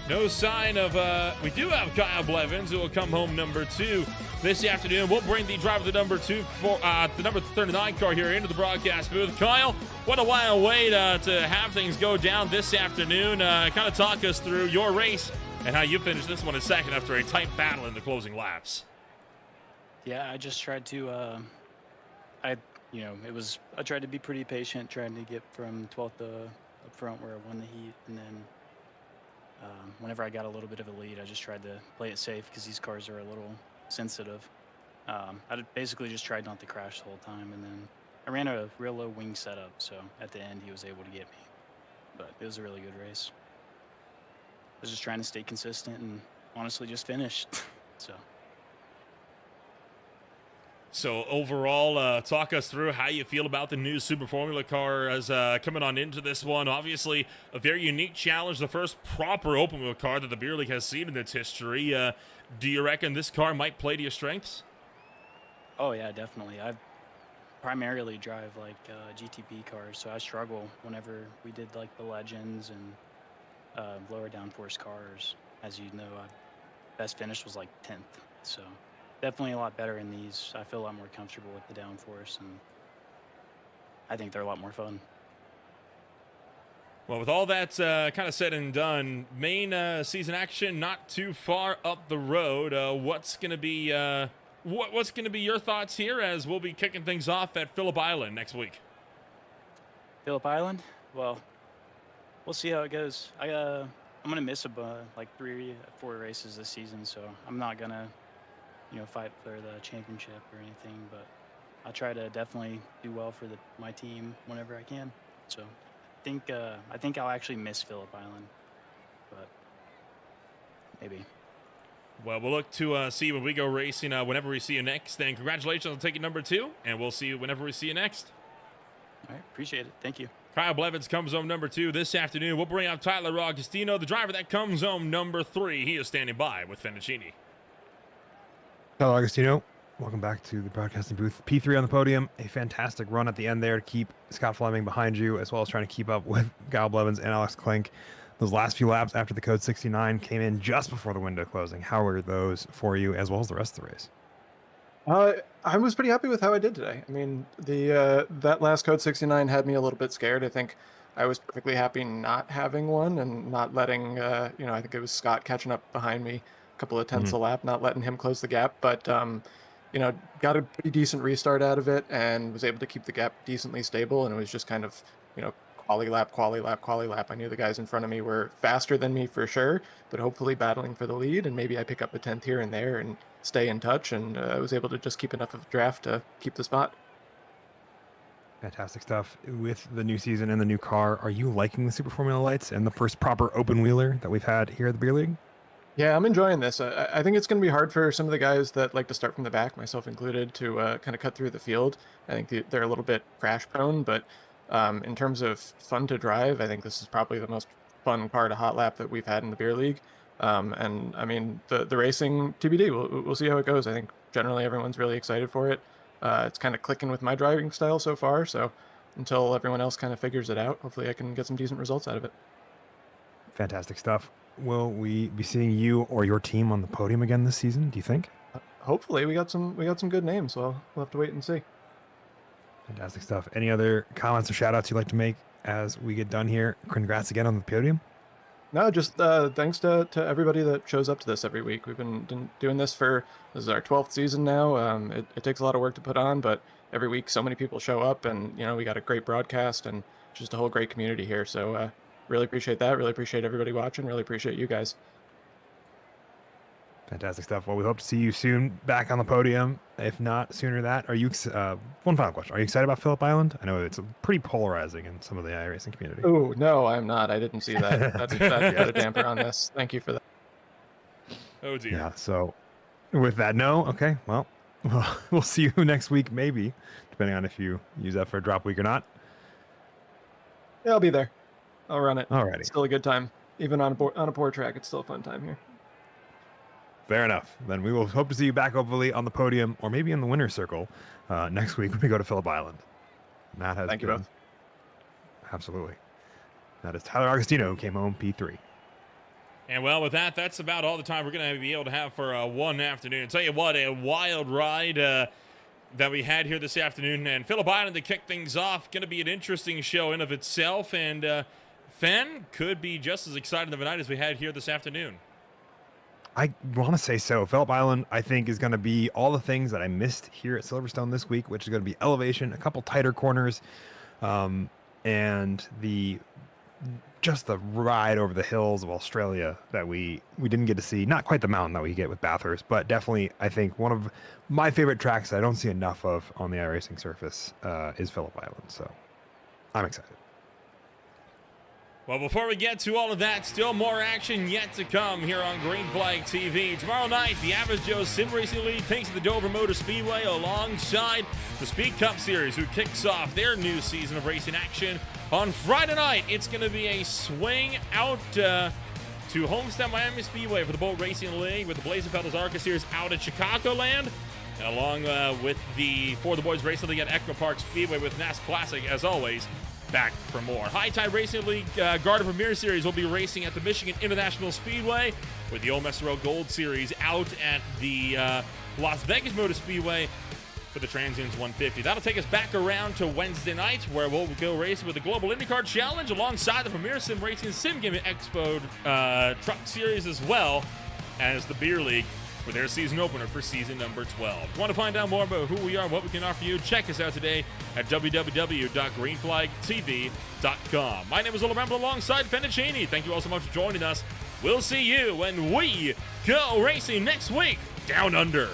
No sign of, we do have Kyle Blevins, who will come home number 2 this afternoon. We'll bring the driver to number 2 for the number 39 car here into the broadcast booth. Kyle, what a wild way to have things go down this afternoon. Kind of talk us through your race and how you finished this one in second after a tight battle in the closing laps. Yeah, I just tried to, I tried to be pretty patient, trying to get from 12th up front where I won the heat, and then Whenever I got a little bit of a lead, I just tried to play it safe because these cars are a little sensitive. Basically just tried not to crash the whole time, and then I ran a real low wing setup, so at the end he was able to get me. But it was a really good race. I was just trying to stay consistent and honestly just finished. So overall, talk us through how you feel about the new Super Formula car as coming on into this one. Obviously, a very unique challenge, the first proper open wheel car that the beer league has seen in its history. Do you reckon this car might play to your strengths? Oh yeah, definitely. I primarily drive like GTP cars, so I struggle whenever we did like the Legends and lower downforce cars. As you know, best finish was like 10th, so definitely a lot better in these. I feel a lot more comfortable with the downforce, and I think they're a lot more fun. Well, with all that kind of said and done, main season action not too far up the road. What's going to be what's going to be your thoughts here as we'll be kicking things off at Phillip Island next week? Phillip Island? Well, we'll see how it goes. I'm gonna miss like 3 or 4 races this season, so I'm not gonna fight for the championship or anything, but I'll try to definitely do well for my team whenever I can. So I think I'll actually miss Phillip Island, but maybe. Well, we'll look to see you when we go racing whenever we see you next. And congratulations on taking number 2, and we'll see you whenever we see you next. All right, appreciate it. Thank you. Kyle Blevins comes home number 2 this afternoon. We'll bring up Tyler Augustino, the driver that comes home number 3. He is standing by with Fennicini. Hello, Agostino. Welcome back to the broadcasting booth. P3 on the podium. A fantastic run at the end there to keep Scott Fleming behind you, as well as trying to keep up with Kyle Blevins and Alex Klink. Those last few laps after the code 69 came in just before the window closing. How were those for you, as well as the rest of the race? I was pretty happy with how I did today. I mean, that last code 69 had me a little bit scared. I think I was perfectly happy not having one and not letting, I think it was Scott catching up behind me a couple of tenths a lap, not letting him close the gap. But, got a pretty decent restart out of it and was able to keep the gap decently stable. And it was just kind of, quali lap. I knew the guys in front of me were faster than me for sure, but hopefully battling for the lead. And maybe I pick up a 10th here and there and stay in touch. And I was able to just keep enough of a draft to keep the spot. Fantastic stuff. With the new season and the new car, are you liking the Super Formula lights and the first proper open wheeler that we've had here at the beer league? Yeah, I'm enjoying this. I think it's going to be hard for some of the guys that like to start from the back, myself included, to kind of cut through the field. I think they're a little bit crash prone, but in terms of fun to drive, I think this is probably the most fun car to hot lap that we've had in the beer league. And I mean, the racing TBD, we'll see how it goes. I think generally everyone's really excited for it. It's kind of clicking with my driving style so far. So until everyone else kind of figures it out, hopefully I can get some decent results out of it. Fantastic stuff. Will we be seeing you or your team on the podium again this season, do you think? Hopefully we got some good names, so we'll have to wait and see. Fantastic stuff. Any other comments or shout outs you'd like to make as we get done here? Congrats again on the podium. No, just thanks to everybody that shows up to this every week. We've been doing this this is our 12th season now. It takes a lot of work to put on, but every week so many people show up, and we got a great broadcast and just a whole great community here. So really appreciate that. Really appreciate everybody watching. Really appreciate you guys. Fantastic stuff. Well, we hope to see you soon back on the podium. If not sooner than that, are you, one final question. Are you excited about Phillip Island? I know it's pretty polarizing in some of the iRacing community. Oh, no, I'm not. I didn't see that. That put a damper on this. Thank you for that. Oh, dear. Yeah, so with that, no. Okay, well, we'll see you next week, maybe, depending on if you use that for a drop week or not. Yeah, I'll be there. I'll run it. Alrighty. It's still a good time. Even on a poor track, it's still a fun time here. Fair enough. Then we will hope to see you back, hopefully, on the podium or maybe in the winner's circle next week when we go to Phillip Island. Matt has Thank you both. Absolutely. That is Tyler Augustino, who came home P3. And well, with that, that's about all the time we're going to be able to have for one afternoon. I'll tell you what, a wild ride that we had here this afternoon. And Phillip Island to kick things off, going to be an interesting show in of itself. And Fen could be just as excited of a night as we had here this afternoon. I want to say so. Phillip Island, I think, is going to be all the things that I missed here at Silverstone this week, which is going to be elevation, a couple tighter corners, and the just the ride over the hills of Australia that we didn't get to see. Not quite the mountain that we get with Bathurst, but definitely I think one of my favorite tracks that I don't see enough of on the iRacing surface is Phillip Island. So I'm excited. Well, before we get to all of that, still more action yet to come here on Green Flag TV. Tomorrow night, the Average Joe Sim Racing League takes the Dover Motor Speedway alongside the Speed Cup Series, who kicks off their new season of racing action. On Friday night, it's going to be a swing out to Homestead Miami Speedway for the Boat Racing League with the Blazing Pedals ARCA Series out at Chicagoland. And along with the For the Boys Racing League at Echo Park Speedway with NAS Classic, as always. Back for more. High Tide Racing League Garda Premier Series will be racing at the Michigan International Speedway with the Old Mess Road Gold Series out at the Las Vegas Motor Speedway for the Transients 150. That'll take us back around to Wednesday night, where we'll go racing with the Global IndyCar Challenge alongside the Premier Sim Racing Sim Game Expo Truck Series, as well as the Beer League for their season opener for season number 12. If you want to find out more about who we are, what we can offer you, check us out today at www.greenflagtv.com. My name is Nolan Rempel alongside Fennicini. Thank you all so much for joining us. We'll see you when we go racing next week down under.